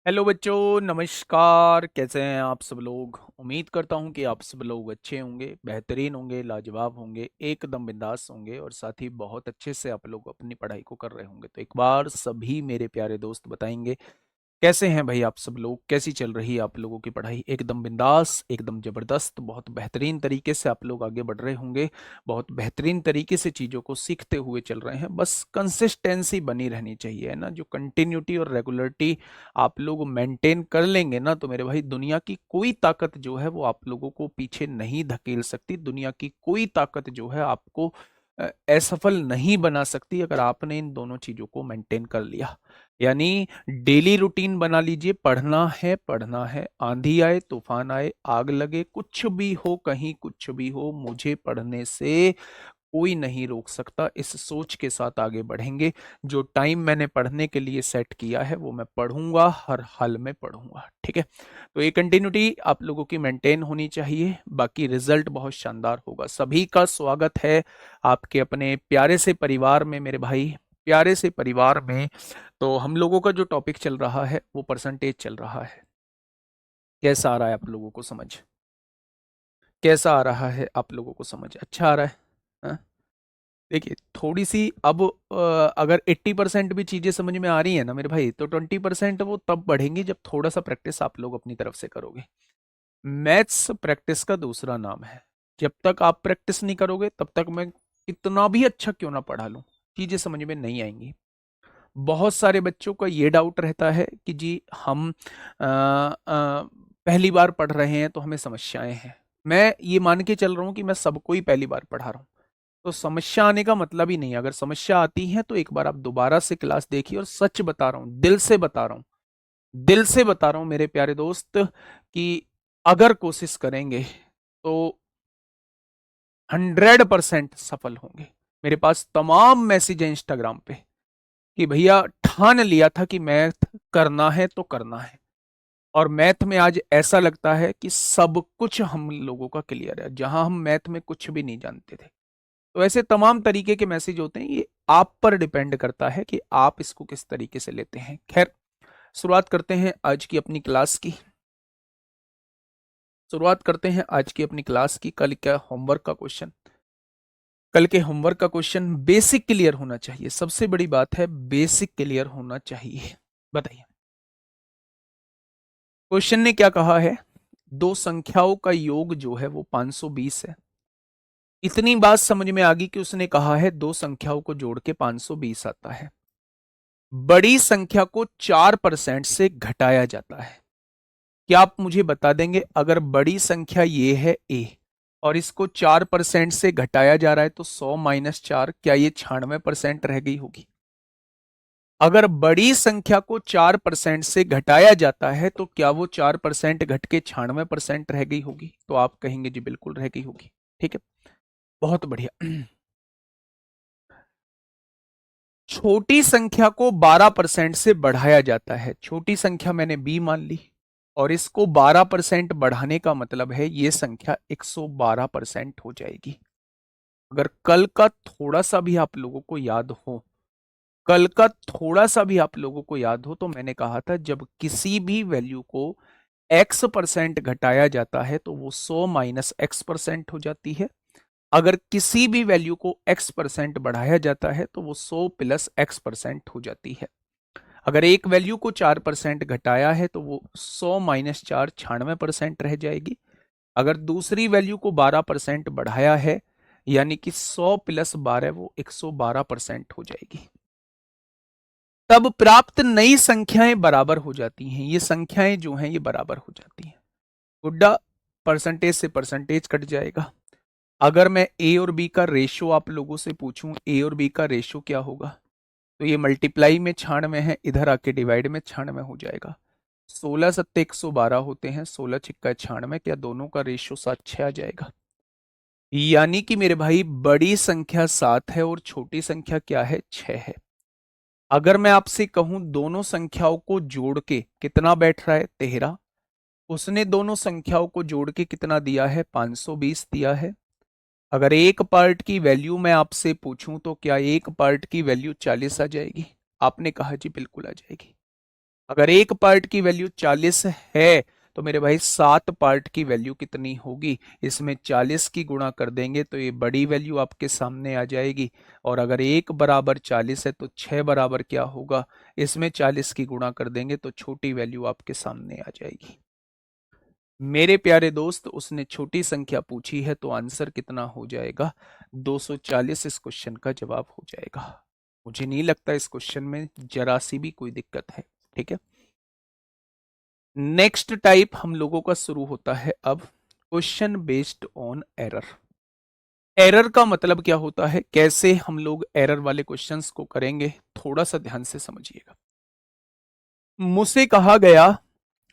Hello बच्चों, नमस्कार। कैसे हैं आप सब लोग? उम्मीद करता हूं कि आप सब लोग अच्छे होंगे, बेहतरीन होंगे, लाजवाब होंगे, एकदम बिंदास होंगे और साथ ही बहुत अच्छे से आप लोग अपनी पढ़ाई को कर रहे होंगे। तो एक बार सभी मेरे प्यारे दोस्त बताएंगे कैसे हैं भाई आप सब लोग? कैसी चल रही है आप लोगों की पढ़ाई? एकदम बिंदास, एकदम जबरदस्त, बहुत बेहतरीन तरीके से आप लोग आगे बढ़ रहे होंगे। बहुत बेहतरीन तरीके से चीजों को सीखते हुए चल रहे हैं। बस कंसिस्टेंसी बनी रहनी चाहिए, है ना। जो कंटिन्यूटी और रेगुलरिटी आप लोग मेंटेन कर लेंगे ना, तो मेरे भाई दुनिया की कोई ताकत जो है वो आप लोगों को पीछे नहीं धकेल सकती। दुनिया की कोई ताकत जो है आपको असफल नहीं बना सकती, अगर आपने इन दोनों चीजों को मेंटेन कर लिया। यानी डेली रूटीन बना लीजिए। पढ़ना है, पढ़ना है, आंधी आए, तूफान आए, आग लगे, कुछ भी हो, कहीं कुछ भी हो, मुझे पढ़ने से कोई नहीं रोक सकता। इस सोच के साथ आगे बढ़ेंगे। जो टाइम मैंने पढ़ने के लिए सेट किया है वो मैं पढ़ूंगा, हर हाल में पढ़ूंगा। ठीक है। तो ये कंटिन्यूटी आप लोगों की मेंटेन होनी चाहिए, बाकी रिजल्ट बहुत शानदार होगा। सभी का स्वागत है आपके अपने प्यारे से परिवार में मेरे भाई, प्यारे से परिवार में। तो हम लोगों का जो टॉपिक चल रहा है वो परसेंटेज चल रहा है। कैसा आ रहा है आप लोगों को समझ? कैसा आ रहा है आप लोगों को समझ? अच्छा आ रहा है? हाँ? देखिए, थोड़ी सी अब अगर 80% भी चीजें समझ में आ रही है ना मेरे भाई, तो 20% वो तब बढ़ेंगी जब थोड़ा सा प्रैक्टिस आप लोग अपनी तरफ से करोगे। मैथ्स प्रैक्टिस का दूसरा नाम है। जब तक आप प्रैक्टिस नहीं करोगे तब तक मैं कितना भी अच्छा क्यों ना पढ़ा लूं, चीजें समझ में नहीं आएंगी। बहुत सारे बच्चों का ये डाउट रहता है कि जी हम पहली बार पढ़ रहे हैं तो हमें समस्याएं हैं। मैं ये मान के चल रहा हूं कि मैं सबको ही पहली बार पढ़ा रहा हूं, तो समस्या आने का मतलब ही नहीं है। अगर समस्या आती है तो एक बार आप दोबारा से क्लास देखिए। और सच बता रहा हूं, दिल से बता रहा हूं, दिल से बता रहा हूं मेरे प्यारे दोस्त, कि अगर कोशिश करेंगे तो 100% सफल होंगे। मेरे पास तमाम मैसेज है इंस्टाग्राम पे कि भैया ठान लिया था कि मैथ करना है तो करना है। और मैथ में आज ऐसा लगता है कि सब कुछ हम लोगों का क्लियर है, जहां हम मैथ में कुछ भी नहीं जानते थे। तो ऐसे तमाम तरीके के मैसेज होते हैं। ये आप पर डिपेंड करता है कि आप इसको किस तरीके से लेते हैं। खैर, शुरुआत करते हैं आज की अपनी क्लास की। शुरुआत करते हैं आज की अपनी क्लास की। कल क्या होमवर्क का क्वेश्चन? कल के होमवर्क का क्वेश्चन बेसिक क्लियर होना चाहिए। सबसे बड़ी बात है बेसिक क्लियर होना चाहिए। बताइए, क्वेश्चन ने क्या कहा है? दो संख्याओं का योग जो है वो 520 है। इतनी बात समझ में आ गई कि उसने कहा है दो संख्याओं को जोड़ के 520 आता है। बड़ी संख्या को 4% से घटाया जाता है। क्या आप मुझे बता देंगे, अगर बड़ी संख्या ये है ए और इसको 4% से घटाया जा रहा है तो 100 - 4, क्या ये 96% रह गई होगी? अगर बड़ी संख्या को 4% से घटाया जाता है तो क्या वो 4% घट के 96% रह गई होगी? तो आप कहेंगे जी बिल्कुल रह गई होगी। ठीक है, बहुत बढ़िया। छोटी संख्या को 12% से बढ़ाया जाता है। छोटी संख्या मैंने बी मान ली और इसको 12% बढ़ाने का मतलब है ये संख्या 112% हो जाएगी। अगर कल का थोड़ा सा भी आप लोगों को याद हो, कल का थोड़ा सा भी आप लोगों को याद हो, तो मैंने कहा था जब किसी भी वैल्यू को x% घटाया जाता है तो वो 100 - x% हो जाती है। अगर किसी भी वैल्यू को x% बढ़ाया जाता है तो वो 100 + x% हो जाती है। अगर एक वैल्यू को 4% घटाया है तो वो 100 - 4 96% रह जाएगी। अगर दूसरी वैल्यू को 12% बढ़ाया है, यानी कि 100 + 12 वो 112% हो जाएगी। तब प्राप्त नई संख्याएं बराबर हो जाती हैं। ये संख्याएं जो हैं ये बराबर हो जाती हैं। गुड्डा, परसेंटेज से परसेंटेज कट जाएगा। अगर मैं ए और बी का रेशो आप लोगों से पूछूं, ए और बी का रेशो क्या होगा, तो ये मल्टीप्लाई में 96 है, इधर आके डिवाइड में 96 हो जाएगा। 16 × 7 = 112 होते हैं, 16 × 6 = 96। क्या दोनों का रेशो 7/6 आ जाएगा? यानी कि मेरे भाई बड़ी संख्या 7 है और छोटी संख्या क्या है? 6 है। अगर मैं आपसे कहूं दोनों संख्याओं को जोड़ के कितना बैठ रहा है? 13। उसने दोनों संख्याओं को जोड़ के कितना दिया है? 520 दिया है। अगर एक पार्ट की वैल्यू मैं आपसे पूछूं तो क्या एक पार्ट की वैल्यू 40 आ जाएगी? आपने कहा जी बिल्कुल आ जाएगी। अगर एक पार्ट की वैल्यू 40 है तो मेरे भाई 7 पार्ट की वैल्यू कितनी होगी? इसमें 40 की गुणा कर देंगे तो ये बड़ी वैल्यू आपके सामने आ जाएगी। और अगर एक बराबर 40 है तो 6 बराबर क्या होगा? इसमें 40 की गुणा कर देंगे तो छोटी वैल्यू आपके सामने आ जाएगी। मेरे प्यारे दोस्त, उसने छोटी संख्या पूछी है तो आंसर कितना हो जाएगा? 240 इस क्वेश्चन का जवाब हो जाएगा। मुझे नहीं लगता इस क्वेश्चन में जरा सी भी कोई दिक्कत है। ठीक है, नेक्स्ट टाइप हम लोगों का शुरू होता है अब, question based on error. Error का मतलब क्या होता है, कैसे हम लोग एरर वाले क्वेश्चंस को करेंगे, थोड़ा सा ध्यान से समझिएगा। मुझसे कहा गया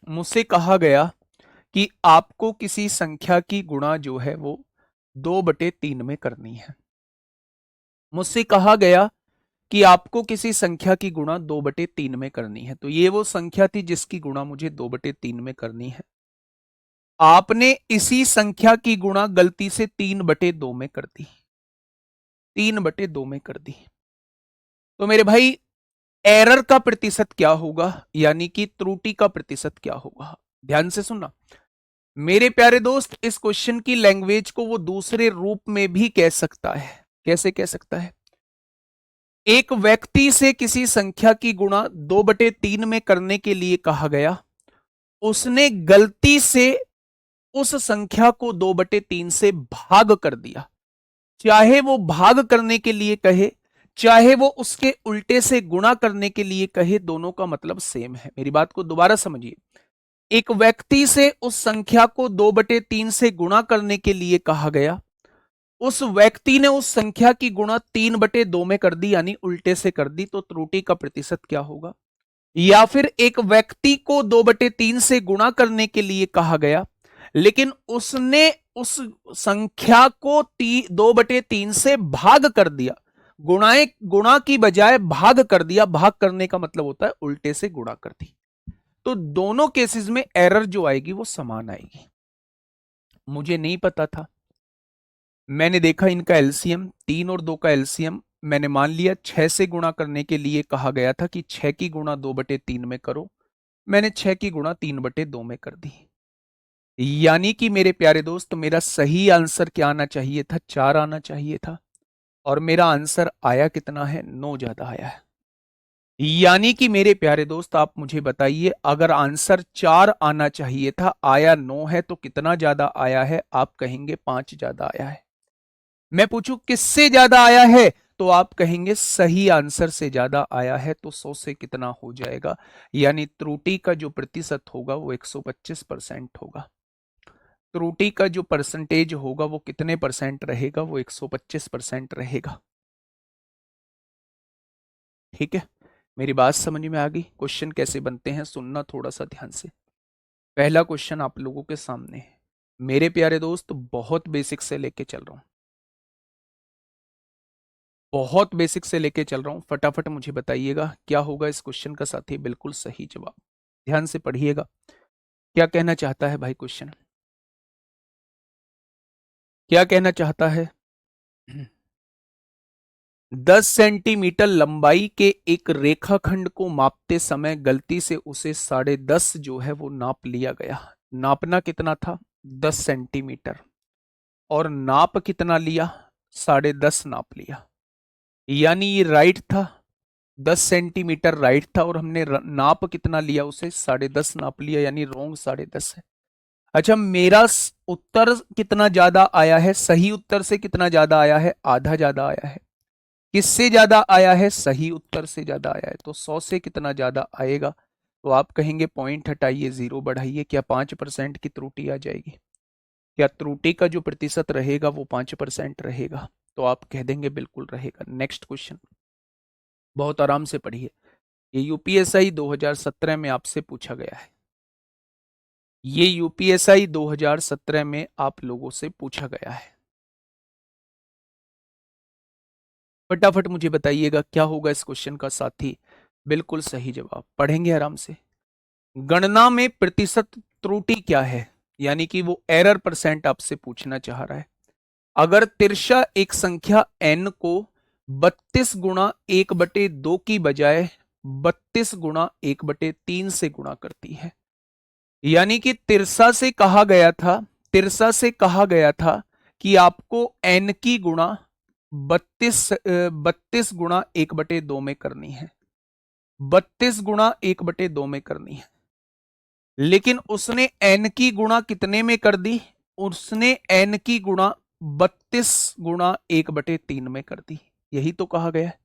मुझसे कहा गया कि आपको किसी संख्या की गुणा जो है वो 2/3 में करनी है। मुझसे कहा गया कि आपको किसी संख्या की गुणा 2/3 में करनी है। तो ये वो संख्या थी जिसकी गुणा मुझे 2/3 में करनी है। आपने इसी संख्या की गुणा गलती से 3/2 में कर दी। 3/2 में कर दी तो मेरे भाई एरर का प्रतिशत क्या होगा, यानी कि त्रुटि का प्रतिशत क्या होगा? ध्यान से सुनना मेरे प्यारे दोस्त। इस क्वेश्चन की लैंग्वेज को वो दूसरे रूप में भी कह सकता है। कैसे कह सकता है? एक व्यक्ति से किसी संख्या की गुणा 2/3 में करने के लिए कहा गया, उसने गलती से उस संख्या को 2/3 से भाग कर दिया। चाहे वो भाग करने के लिए कहे, चाहे वो उसके उल्टे से गुणा करने के लिए कहे, दोनों का मतलब सेम है। मेरी बात को दोबारा समझिए। एक व्यक्ति से उस संख्या को 2/3 से गुणा करने के लिए कहा गया, उस व्यक्ति ने उस संख्या की गुणा 3/2 में कर दी, यानी उल्टे से कर दी, तो त्रुटि का प्रतिशत क्या होगा? या फिर एक व्यक्ति को 2/3 से गुणा करने के लिए कहा गया, लेकिन उसने उस संख्या को 2/3 से भाग कर दिया। गुणा की बजाय भाग कर दिया। भाग करने का मतलब होता है उल्टे से गुणा कर दी। तो दोनों केसेस में एरर जो आएगी वो समान आएगी। मुझे नहीं पता था, मैंने देखा इनका एलसीएम 3 और 2 का एलसीएम मैंने मान लिया। 6 से गुणा करने के लिए कहा गया था कि 6 की गुणा 2/3 में करो। मैंने 6 की गुणा 3/2 में कर दी। यानी कि मेरे प्यारे दोस्त, मेरा सही आंसर क्या आना चाहिए था? 4 आना चाहिए था। और मेरा आंसर आया कितना है? 9 ज्यादा आया है। यानी कि मेरे प्यारे दोस्त, आप मुझे बताइए, अगर आंसर 4 आना चाहिए था, आया 9 है, तो कितना ज्यादा आया है? आप कहेंगे 5 ज्यादा आया है। मैं पूछूं किससे ज्यादा आया है, तो आप कहेंगे सही आंसर से ज्यादा आया है। तो 100 से कितना हो जाएगा? यानी त्रुटि का जो प्रतिशत होगा वो 125% होगा। त्रुटि का जो परसेंटेज होगा वो कितने परसेंट रहेगा? वो 125% रहेगा। ठीक है, मेरी बात समझ में आ गई? क्वेश्चन कैसे बनते हैं सुनना थोड़ा सा ध्यान से। पहला क्वेश्चन आप लोगों के सामने है। मेरे प्यारे दोस्त, बहुत बेसिक से लेके चल रहा हूं, बहुत बेसिक से लेके चल रहा हूं। फटाफट मुझे बताइएगा क्या होगा इस क्वेश्चन का साथी? बिल्कुल सही जवाब। ध्यान से पढ़िएगा, क्या कहना चाहता है भाई क्वेश्चन? क्या कहना चाहता है? 10 सेंटीमीटर लंबाई के एक रेखाखंड को मापते समय गलती से उसे 10.5 जो है वो नाप लिया गया। नापना कितना था? 10 सेंटीमीटर। और नाप कितना लिया? 10.5 नाप लिया। यानी ये राइट था, 10 सेंटीमीटर राइट था, और हमने नाप कितना लिया? उसे 10.5 नाप लिया, यानी रोंग 10.5 है। अच्छा, मेरा उत्तर कितना ज्यादा आया है? सही उत्तर से कितना ज्यादा आया है? आधा ज्यादा आया है। किससे ज्यादा आया है? सही उत्तर से ज्यादा आया है। तो 100 से कितना ज्यादा आएगा? तो आप कहेंगे पॉइंट हटाइए, 0 बढ़ाइए, क्या 5% की त्रुटि आ जाएगी? क्या त्रुटि का जो प्रतिशत रहेगा वो 5% रहेगा? तो आप कह देंगे बिल्कुल रहेगा। नेक्स्ट क्वेश्चन, बहुत आराम से पढ़िए। ये यूपीएसआई 2017 में आपसे पूछा गया है। ये यूपीएसआई 2017 में आप लोगों से पूछा गया है। फटाफट मुझे बताइएगा क्या होगा इस क्वेश्चन का साथी? बिल्कुल सही जवाब। पढ़ेंगे आराम से। गणना में प्रतिशत त्रुटि क्या है, यानी कि वो एरर परसेंट आपसे पूछना चाह रहा है। अगर तिरछा एक संख्या n को 32 गुणा 1/2 की बजाय 32 गुणा 1/3 से गुणा करती है। यानी कि तिरसा से कहा गया था कि आपको n की गुणा 32 गुणा 1/2 में करनी है, 32 गुणा 1/2 में करनी है। लेकिन उसने n की गुणा कितने में कर दी? उसने n की गुणा 32 गुणा 1/3 में कर दी। यही तो कहा गया है।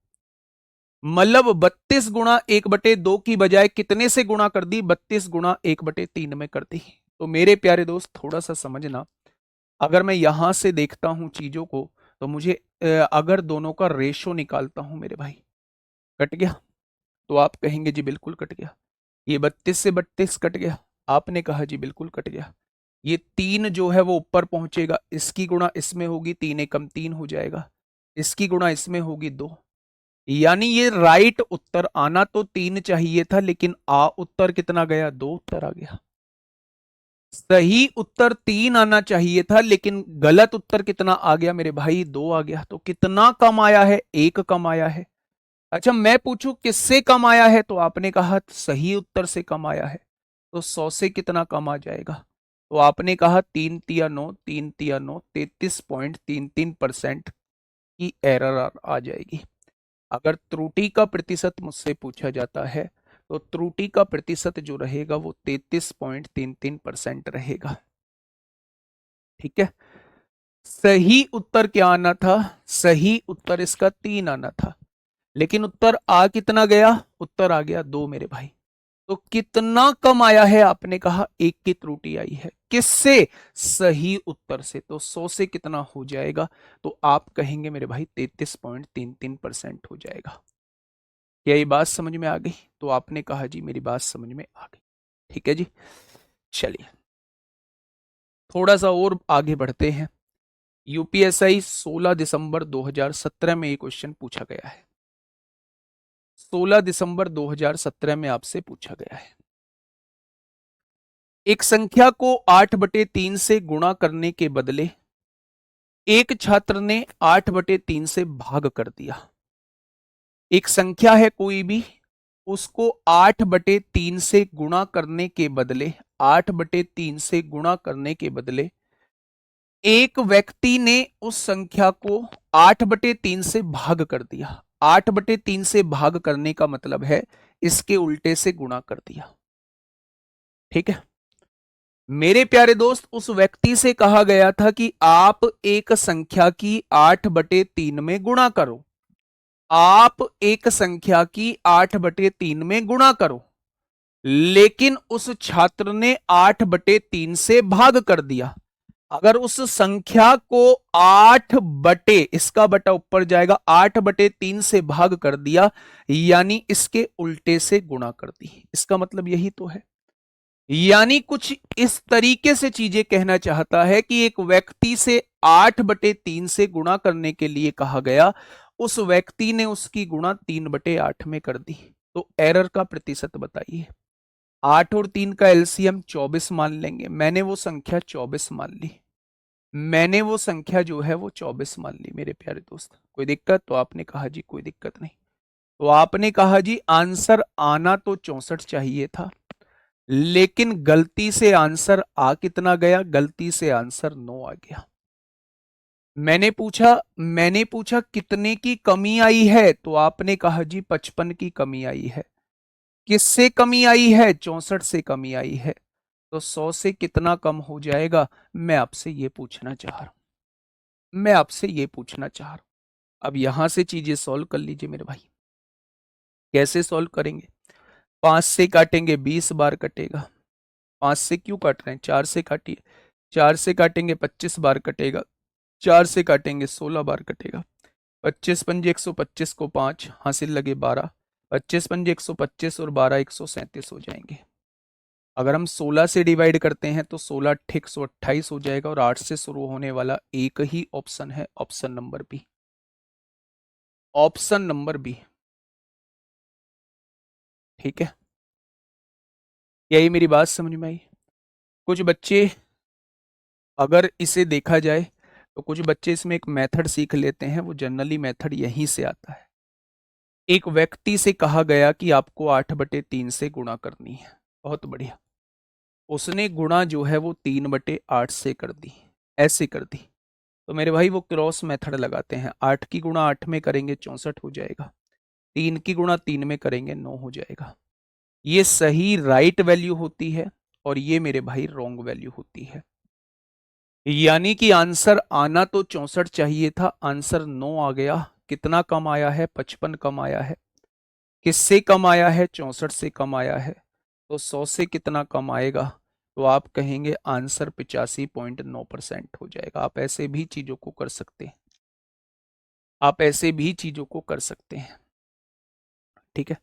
मतलब 32 गुणा 1/2 की बजाय कितने से गुणा कर दी? 32 गुणा 1/3 में कर दी। तो मेरे प्यारे दोस्त थोड़ा सा समझना, अगर मैं यहां से देखता हूं चीजों को तो मुझे अगर दोनों का रेशो निकालता हूं मेरे भाई, कट गया? तो आप कहेंगे जी बिल्कुल कट गया। ये 32 से 32 कट गया, आपने कहा जी बिल्कुल कट गया। ये 3 जो है वो ऊपर पहुंचेगा, इसकी गुणा इसमें होगी, 3 एकम 3 हो जाएगा, इसकी गुणा इसमें होगी 2। यानी ये राइट उत्तर आना तो 3 चाहिए था, लेकिन उत्तर कितना गया? 2 उत्तर आ गया। सही उत्तर 3 आना चाहिए था, लेकिन गलत उत्तर कितना आ गया मेरे भाई? 2 आ गया। तो कितना कम आया है? 1 कम आया है। अच्छा, मैं पूछूं किससे कम आया है? तो आपने कहा सही उत्तर से कम आया है। तो 100 से कितना कम आ जाएगा? तो आपने कहा 3 तिया 9, 3 तिया 9, 33.33% की एरर आ जाएगी। अगर त्रुटि का प्रतिशत मुझसे पूछा जाता है तो त्रुटि का प्रतिशत जो रहेगा वो 33.33% रहेगा। ठीक है। सही उत्तर क्या आना था? सही उत्तर इसका 3 आना था, लेकिन उत्तर आ कितना गया? उत्तर आ गया 2 मेरे भाई। तो कितना कम आया है? आपने कहा 1 की त्रुटि आई है। किससे? सही उत्तर से। तो 100 से कितना हो जाएगा? तो आप कहेंगे मेरे भाई 33.33% हो जाएगा। क्या ये बात समझ में आ गई? तो आपने कहा जी मेरी बात समझ में आ गई। ठीक है जी, चलिए थोड़ा सा और आगे बढ़ते हैं। यूपीएसआई 16 दिसंबर 2017 में ये क्वेश्चन पूछा गया है। 16 दिसंबर 2017 में आपसे पूछा गया है। एक संख्या को 8/3 से गुणा करने के बदले एक छात्र ने 8/3 से भाग कर दिया। एक संख्या है कोई भी, उसको 8/3 से गुणा करने के बदले 8/3 से गुणा करने के बदले एक व्यक्ति ने उस संख्या को 8/3 से भाग कर दिया। 8/3 से भाग करने का मतलब है इसके उल्टे से गुणा कर दिया। ठीक है मेरे प्यारे दोस्त, उस व्यक्ति से कहा गया था कि आप एक संख्या की 8/3 में गुणा करो। आप एक संख्या की 8/3 में गुणा करो, लेकिन उस छात्र ने 8/3 से भाग कर दिया। अगर उस संख्या को 8 बटे, इसका बटा ऊपर जाएगा, 8/3 से भाग कर दिया, यानी इसके उल्टे से गुणा कर दी। इसका मतलब यही तो है। यानी कुछ इस तरीके से चीजें कहना चाहता है कि एक व्यक्ति से 8/3 से गुणा करने के लिए कहा गया, उस व्यक्ति ने उसकी गुणा 3/8 में कर दी। तो एरर का प्रतिशत बताइए। 8 और 3 का एलसीएम 24 मान लेंगे। मैंने वो संख्या 24 मान ली। मैंने वो संख्या जो है वो 24 मान ली मेरे प्यारे दोस्त। कोई दिक्कत? तो आपने कहा जी कोई दिक्कत नहीं। तो आपने कहा जी आंसर आना तो 64 चाहिए था, लेकिन गलती से आंसर आ कितना गया? गलती से आंसर 9 आ गया। मैंने पूछा कितने की कमी आई है? तो आपने कहा जी 55 की कमी आई है। किससे कमी आई है? 64 से कमी आई है। तो 100 से कितना कम हो जाएगा? मैं आपसे ये पूछना चाह रहा हूं। मैं आपसे ये पूछना चाह रहा हूं। अब यहां से चीजें सॉल्व कर लीजिए मेरे भाई। कैसे सॉल्व करेंगे? 5 से काटेंगे 20 बार कटेगा। 5 से क्यों काट रहे हैं? 4 से काटिए। 4 से काटेंगे 25 बार कटेगा। 4 से काटेंगे 16 बार कटेगा। 25 पंजे 125 को 5 हासिल लगे 12। 25 पंजे 125 और 12 137 हो जाएंगे। अगर हम 16 से डिवाइड करते हैं तो 16 ठीक 128 हो जाएगा, और 8 से शुरू होने वाला एक ही ऑप्शन है, option number B. Option number B. ठीक है, यही मेरी बात समझ में आई? कुछ बच्चे, अगर इसे देखा जाए तो कुछ बच्चे इसमें एक मेथड सीख लेते हैं, वो जनरली मेथड यहीं से आता है। एक व्यक्ति से कहा गया कि आपको 8/3 से गुणा करनी है। बहुत बढ़िया। उसने गुणा जो है वो 3/8 से कर दी, ऐसे कर दी। तो मेरे भाई वो क्रॉस मेथड लगाते हैं। 8 की गुणा 8 में करेंगे 64 हो जाएगा, 3 की गुणा 3 में करेंगे 9 हो जाएगा। ये सही राइट वैल्यू होती है और ये मेरे भाई रॉन्ग वैल्यू होती है। यानी कि आंसर आना तो 64 चाहिए था, आंसर 9 आ गया। कितना कम आया है? 55 कम आया है। किससे कम आया है? 64 से कम आया है। तो 100 से कितना कम आएगा? तो आप कहेंगे आंसर 85.9% हो जाएगा। आप ऐसे भी चीजों को कर सकते हैं, आप ऐसे भी चीजों को कर सकते हैं। ठीक है,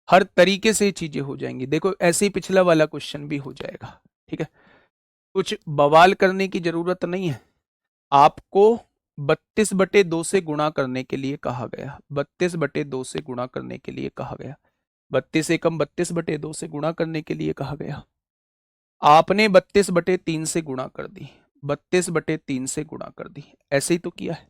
हर तरीके से चीजें हो जाएंगी। देखो ऐसे ही पिछला वाला क्वेश्चन भी हो जाएगा। ठीक है, कुछ बवाल करने की जरूरत नहीं है। आपको 32/2 से गुणा करने के लिए कहा गया, 32/2 से गुणा करने के लिए कहा गया, 32 एकम 32/2 से गुणा करने के लिए कहा गया। आपने 32/3 से गुणा कर दी, 32/3 से गुणा कर दी, ऐसे ही तो किया है।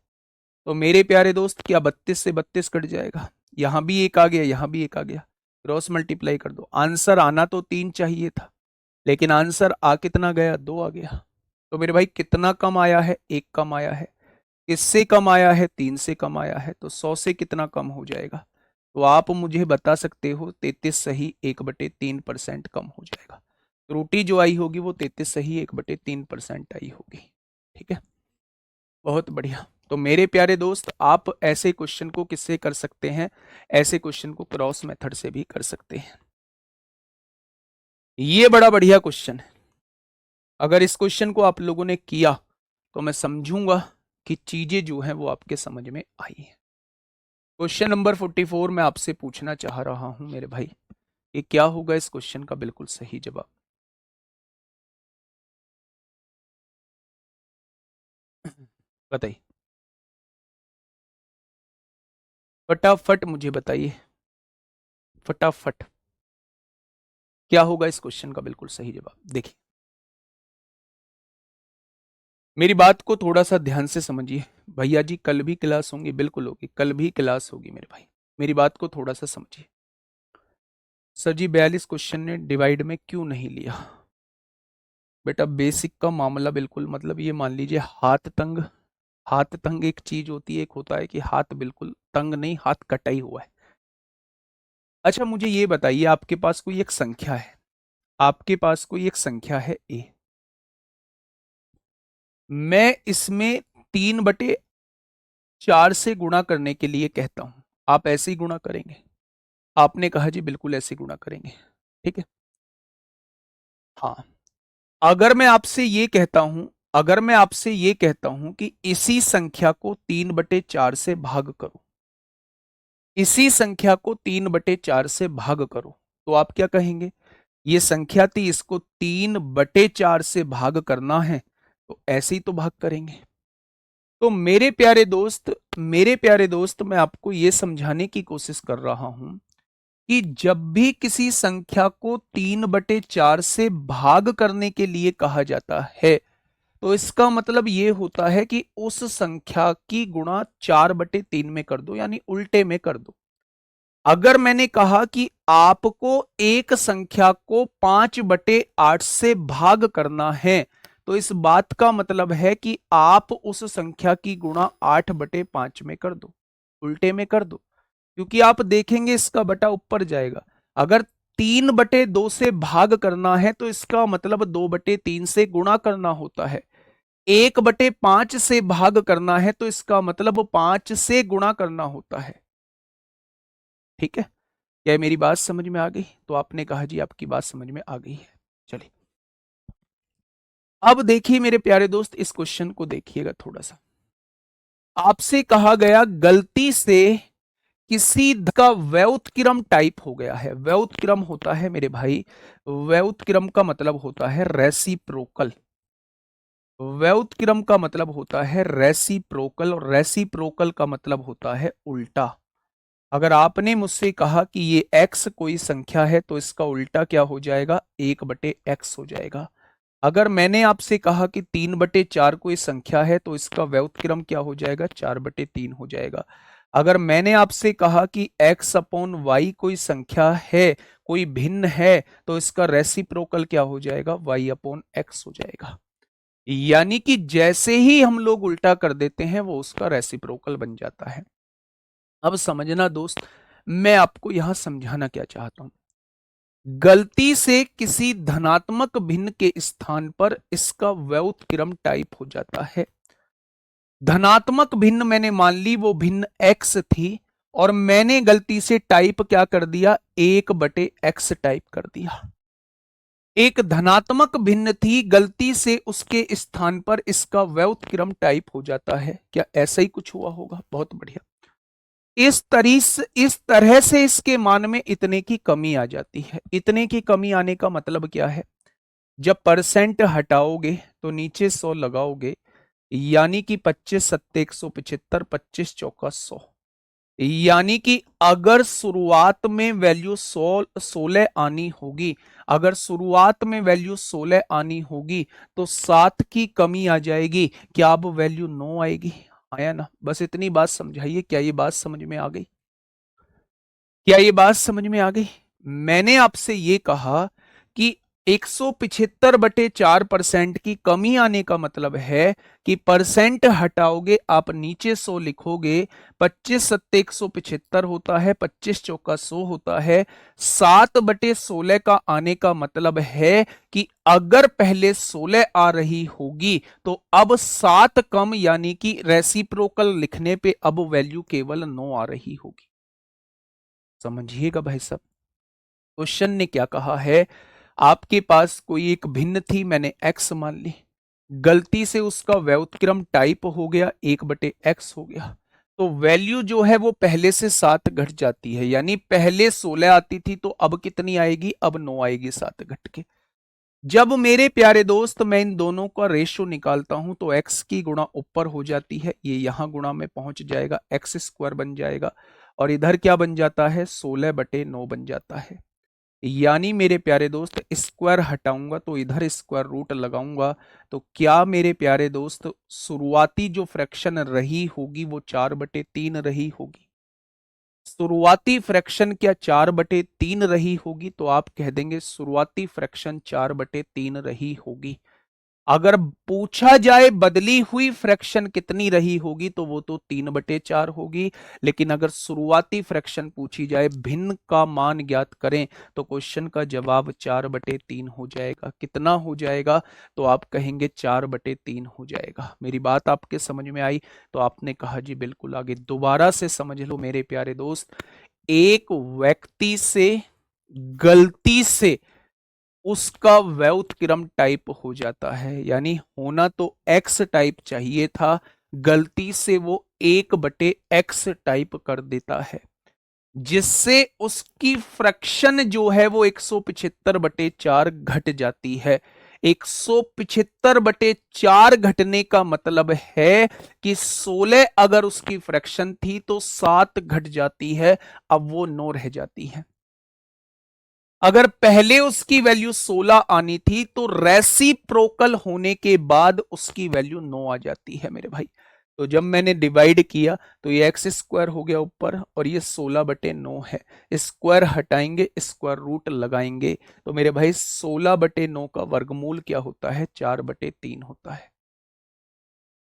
तो मेरे प्यारे दोस्त क्या 32 से 32 कट जाएगा? यहां भी एक आ गया, यहां भी एक आ गया, क्रॉस मल्टीप्लाई कर दो। आंसर आना तो 3 चाहिए था, लेकिन आंसर आ कितना गया? 2 आ गया। तो मेरे भाई कितना कम आया है? 1 कम आया है। किससे कम आया है? 3 से कम आया है। तो 100 से कितना कम हो जाएगा? तो आप मुझे बता सकते हो 33 सही 1/3% कम हो जाएगा। त्रुटि जो आई होगी वो 33 सही 1/3% आई होगी। ठीक है, बहुत बढ़िया। तो मेरे प्यारे दोस्त आप ऐसे क्वेश्चन को किससे कर सकते हैं? ऐसे क्वेश्चन को क्रॉस मेथड से भी कर सकते हैं। ये बड़ा बढ़िया क्वेश्चन है। अगर इस क्वेश्चन को आप लोगों ने किया तो मैं समझूंगा कि चीजें जो हैं वो आपके समझ में आई हैं। क्वेश्चन नंबर 44 मैं आपसे पूछना चाह रहा हूं मेरे भाई, कि क्या होगा इस क्वेश्चन का बिल्कुल सही जवाब? बताइए, फटाफट मुझे बताइए, फटाफट क्या होगा इस क्वेश्चन का बिल्कुल सही जवाब? देखिए मेरी बात को थोड़ा सा ध्यान से समझिए। भैया जी कल भी क्लास होंगी, बिल्कुल होगी, कल भी क्लास होगी मेरे भाई। मेरी बात को थोड़ा सा समझिए। सर जी 42 क्वेश्चन ने डिवाइड में क्यों नहीं लिया? बेटा बेसिक का मामला बिल्कुल, मतलब ये मान लीजिए हाथ तंग, हाथ तंग एक चीज होती है, एक होता है कि हाथ बिल्कुल तंग नहीं, हाथ कटा ही हुआ है। अच्छा मुझे ये बताइए, आपके पास कोई एक संख्या है, आपके पास कोई एक संख्या है ए, मैं इसमें 3/4 से गुणा करने के लिए कहता हूं, आप ऐसे ही गुणा करेंगे? आपने कहा जी बिल्कुल ऐसे गुणा करेंगे। ठीक है, हाँ। अगर मैं आपसे ये कहता हूं, अगर मैं आपसे ये कहता हूं कि इसी संख्या को 3/4 से भाग करो, इसी संख्या को 3/4 से भाग करो, तो आप क्या कहेंगे? ये संख्या थी, इसको 3/4 से भाग करना है, तो ऐसे ही तो भाग करेंगे। तो मेरे प्यारे दोस्त, मेरे प्यारे दोस्त, मैं आपको यह समझाने की कोशिश कर रहा हूं कि जब भी किसी संख्या को 3/4 से भाग करने के लिए कहा जाता है, तो इसका मतलब यह होता है कि उस संख्या की गुणा 4/3 में कर दो, यानी उल्टे में कर दो। अगर मैंने कहा कि आपको एक संख्या को 5/8 से भाग करना है, तो इस बात का मतलब है कि आप उस संख्या की गुणा 8/5 में कर दो, उल्टे में कर दो। क्योंकि आप देखेंगे इसका बटा ऊपर जाएगा। अगर 3/2 से भाग करना है तो इसका मतलब 2/3 से गुणा करना होता है। 1/5 से भाग करना है तो इसका मतलब 5 से गुणा करना होता है। ठीक है, क्या मेरी बात समझ में आ गई? तो आपने कहा जी आपकी बात समझ में आ गई है। चलिए अब देखिए मेरे प्यारे दोस्त, इस क्वेश्चन को देखिएगा थोड़ा सा। आपसे कहा गया गलती से किसी का व्युत्क्रम टाइप हो गया है। व्युत्क्रम होता है मेरे भाई, व्युत्क्रम का मतलब होता है रेसिप्रोकल। व्युत्क्रम का मतलब होता है रेसिप्रोकल, और रेसिप्रोकल का मतलब होता है उल्टा। अगर आपने मुझसे कहा कि ये x कोई संख्या है तो इसका उल्टा क्या हो जाएगा? 1/x हो जाएगा। अगर मैंने आपसे कहा कि 3/4 कोई संख्या है तो इसका व्युत्क्रम क्या हो जाएगा? 4/3 हो जाएगा। अगर मैंने आपसे कहा कि x अपॉन वाई कोई संख्या है, कोई भिन्न है, तो इसका रेसिप्रोकल क्या हो जाएगा, y अपॉन एक्स हो जाएगा। यानी कि जैसे ही हम लोग उल्टा कर देते हैं वो उसका रेसिप्रोकल बन जाता है। अब समझना दोस्त, मैं आपको यहां समझाना क्या चाहता हूं। गलती से किसी धनात्मक भिन्न के स्थान पर इसका व्युत्क्रम टाइप हो जाता है। धनात्मक भिन्न मैंने मान ली वो भिन्न x थी, और मैंने गलती से टाइप क्या कर दिया, 1/x टाइप कर दिया। एक धनात्मक भिन्न थी, गलती से उसके स्थान पर इसका व्युत्क्रम टाइप हो जाता है। क्या ऐसा ही कुछ हुआ होगा? बहुत बढ़िया। इस तरह से इसके मान में इतने की कमी आ जाती है। इतने की कमी आने का मतलब क्या है, जब परसेंट हटाओगे तो नीचे 100 लगाओगे, यानी कि 25 सत्ते 175, 25 चौका 100। यानी कि अगर शुरुआत में वैल्यू 16 आनी होगी, अगर शुरुआत में वैल्यू 16 आनी होगी तो 7 की कमी आ जाएगी। क्या अब वैल्यू 9 आएगी? आया ना? बस इतनी बात समझाइए। क्या ये बात समझ में आ गई? क्या ये बात समझ में आ गई? मैंने आपसे ये कहा कि 175/4% की कमी आने का मतलब है कि परसेंट हटाओगे, आप नीचे 100 लिखोगे, 25 सत्ते 175 होता है, 25 चौका 100 होता है। 7/16 का आने का मतलब है कि अगर पहले 16 आ रही होगी तो अब 7 कम, यानी कि रेसिप्रोकल लिखने पे अब वैल्यू केवल 9 आ रही होगी। समझिएगा भाई साहब, क्वेश्चन ने क्या कहा है, आपके पास कोई एक भिन्न थी, मैंने x मान ली, गलती से उसका व्युत्क्रम टाइप हो गया, 1/x हो गया, तो वैल्यू जो है वो पहले से 7 घट जाती है। यानी पहले 16 आती थी तो अब कितनी आएगी, अब 9 आएगी 7 घट के। जब मेरे प्यारे दोस्त मैं इन दोनों का रेशो निकालता हूं तो x की गुणा ऊपर हो जाती है, ये यहां गुणा में पहुंच जाएगा, x² बन जाएगा, और इधर क्या बन जाता है, 16/9 बन जाता है। यानी मेरे प्यारे दोस्त स्क्वायर हटाऊंगा तो इधर स्क्वायर रूट लगाऊंगा, तो क्या मेरे प्यारे दोस्त शुरुआती जो फ्रैक्शन रही होगी वो 4/3 रही होगी। शुरुआती फ्रैक्शन क्या 4/3 रही होगी? तो आप कह देंगे शुरुआती फ्रैक्शन 4/3 रही होगी। अगर पूछा जाए बदली हुई फ्रैक्शन कितनी रही होगी तो वो तो 3/4 होगी। लेकिन अगर शुरुआती फ्रैक्शन पूछी जाए, भिन्न का मान ज्ञात करें, तो क्वेश्चन का जवाब 4/3 हो जाएगा। कितना हो जाएगा? तो आप कहेंगे 4/3 हो जाएगा। मेरी बात आपके समझ में आई? तो आपने कहा जी बिल्कुल। आगे दोबारा से समझ लो मेरे प्यारे दोस्त, एक व्यक्ति से गलती से उसका व्युत्क्रम टाइप हो जाता है, यानी होना तो एक्स टाइप चाहिए था, गलती से वो 1/x टाइप कर देता है, जिससे उसकी फ्रैक्शन जो है वो 175/4 घट जाती है। 175/4 घटने का मतलब है कि 16 अगर उसकी फ्रैक्शन थी तो 7 घट जाती है, अब वो 9 रह जाती है। अगर पहले उसकी वैल्यू 16 आनी थी तो रेसिप्रोकल होने के बाद उसकी वैल्यू 9 आ जाती है मेरे भाई। तो जब मैंने डिवाइड किया तो ये x² हो गया ऊपर, और ये 16/9 है। स्क्वायर हटाएंगे, स्क्वायर रूट लगाएंगे, तो मेरे भाई 16/9 का वर्गमूल क्या होता है, 4/3 होता है।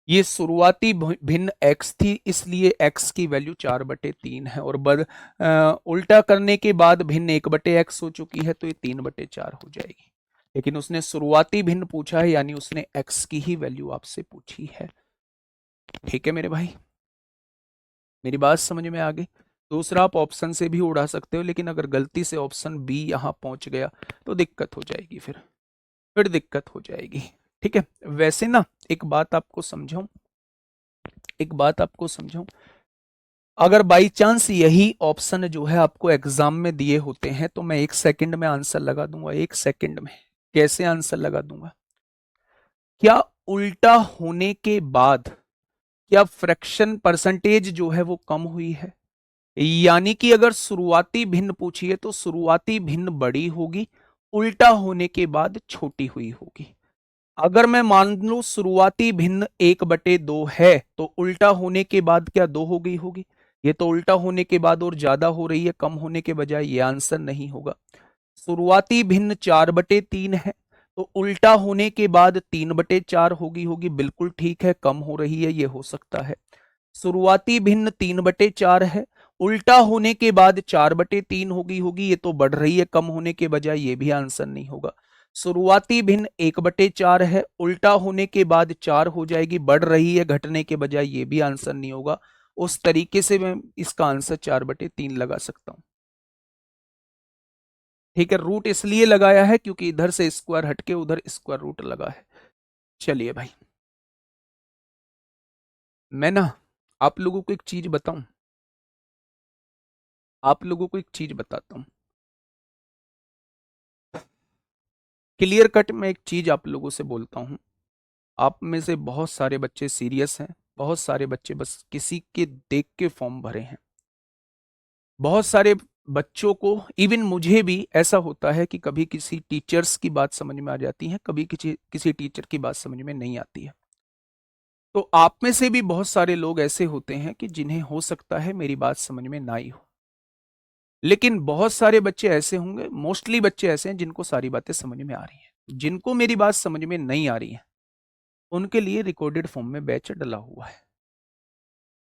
ये शुरुआती भिन्न x थी, इसलिए x की वैल्यू 4/3 है, और उल्टा करने के बाद भिन्न 1/x हो चुकी है, तो ये 3/4 हो जाएगी। लेकिन उसने शुरुआती भिन्न पूछा है, यानी उसने x की ही वैल्यू आपसे पूछी है। ठीक है मेरे भाई, मेरी बात समझ में आ गई? दूसरा आप ऑप्शन से भी उड़ा सकते हो, लेकिन अगर गलती से ऑप्शन बी यहां पहुंच गया तो दिक्कत हो जाएगी, फिर दिक्कत हो जाएगी। ठीक है, वैसे ना एक बात आपको समझाऊं, एक बात आपको समझाऊं, अगर बाई चांस यही ऑप्शन जो है आपको एग्जाम में दिए होते हैं तो मैं 1 सेकंड में आंसर लगा दूंगा। 1 सेकंड में कैसे आंसर लगा दूंगा? क्या उल्टा होने के बाद क्या फ्रैक्शन परसेंटेज जो है वो कम हुई है? यानी कि अगर शुरुआती भिन्न पूछिए तो शुरुआती भिन्न बड़ी होगी, उल्टा होने के बाद छोटी हुई होगी। अगर मैं मान लूं शुरुआती भिन्न 1/2 है तो उल्टा होने के बाद क्या 2 हो गई होगी? ये तो उल्टा होने के बाद और ज्यादा हो रही है कम होने के बजाय, ये आंसर नहीं होगा। शुरुआती भिन्न 4/3 है, तो उल्टा होने के बाद 3/4 होगी बिल्कुल ठीक है, कम हो रही है, ये हो सकता है। शुरुआती भिन्न 3/4 है, उल्टा होने के बाद 4/3 होगी, ये तो बढ़ रही है कम होने के बजाय, ये भी आंसर नहीं होगा। शुरुआती भिन्न 1/4 है, उल्टा होने के बाद 4 हो जाएगी, बढ़ रही है घटने के बजाय, ये भी आंसर नहीं होगा। उस तरीके से मैं इसका आंसर 4/3 लगा सकता हूं। ठीक है, रूट इसलिए लगाया है क्योंकि इधर से स्क्वायर हटके उधर स्क्वायर रूट लगा है। चलिए भाई, मैं ना आप लोगों को एक चीज बताऊं, आप लोगों को एक चीज बताता हूं, क्लियर कट में एक चीज आप लोगों से बोलता हूं। आप में से बहुत सारे बच्चे सीरियस हैं, बहुत सारे बच्चे बस किसी के देख के फॉर्म भरे हैं। बहुत सारे बच्चों को, इवन मुझे भी ऐसा होता है कि कभी किसी टीचर्स की बात समझ में आ जाती है, कभी किसी किसी टीचर की बात समझ में नहीं आती है। तो आप में से भी बहुत सारे लोग ऐसे होते हैं कि जिन्हें हो सकता है मेरी बात समझ में ना आई हो, लेकिन बहुत सारे बच्चे ऐसे होंगे, मोस्टली बच्चे ऐसे हैं जिनको सारी बातें समझ में आ रही हैं। जिनको मेरी बात समझ में नहीं आ रही है उनके लिए रिकॉर्डेड फॉर्म में बैच डला हुआ है।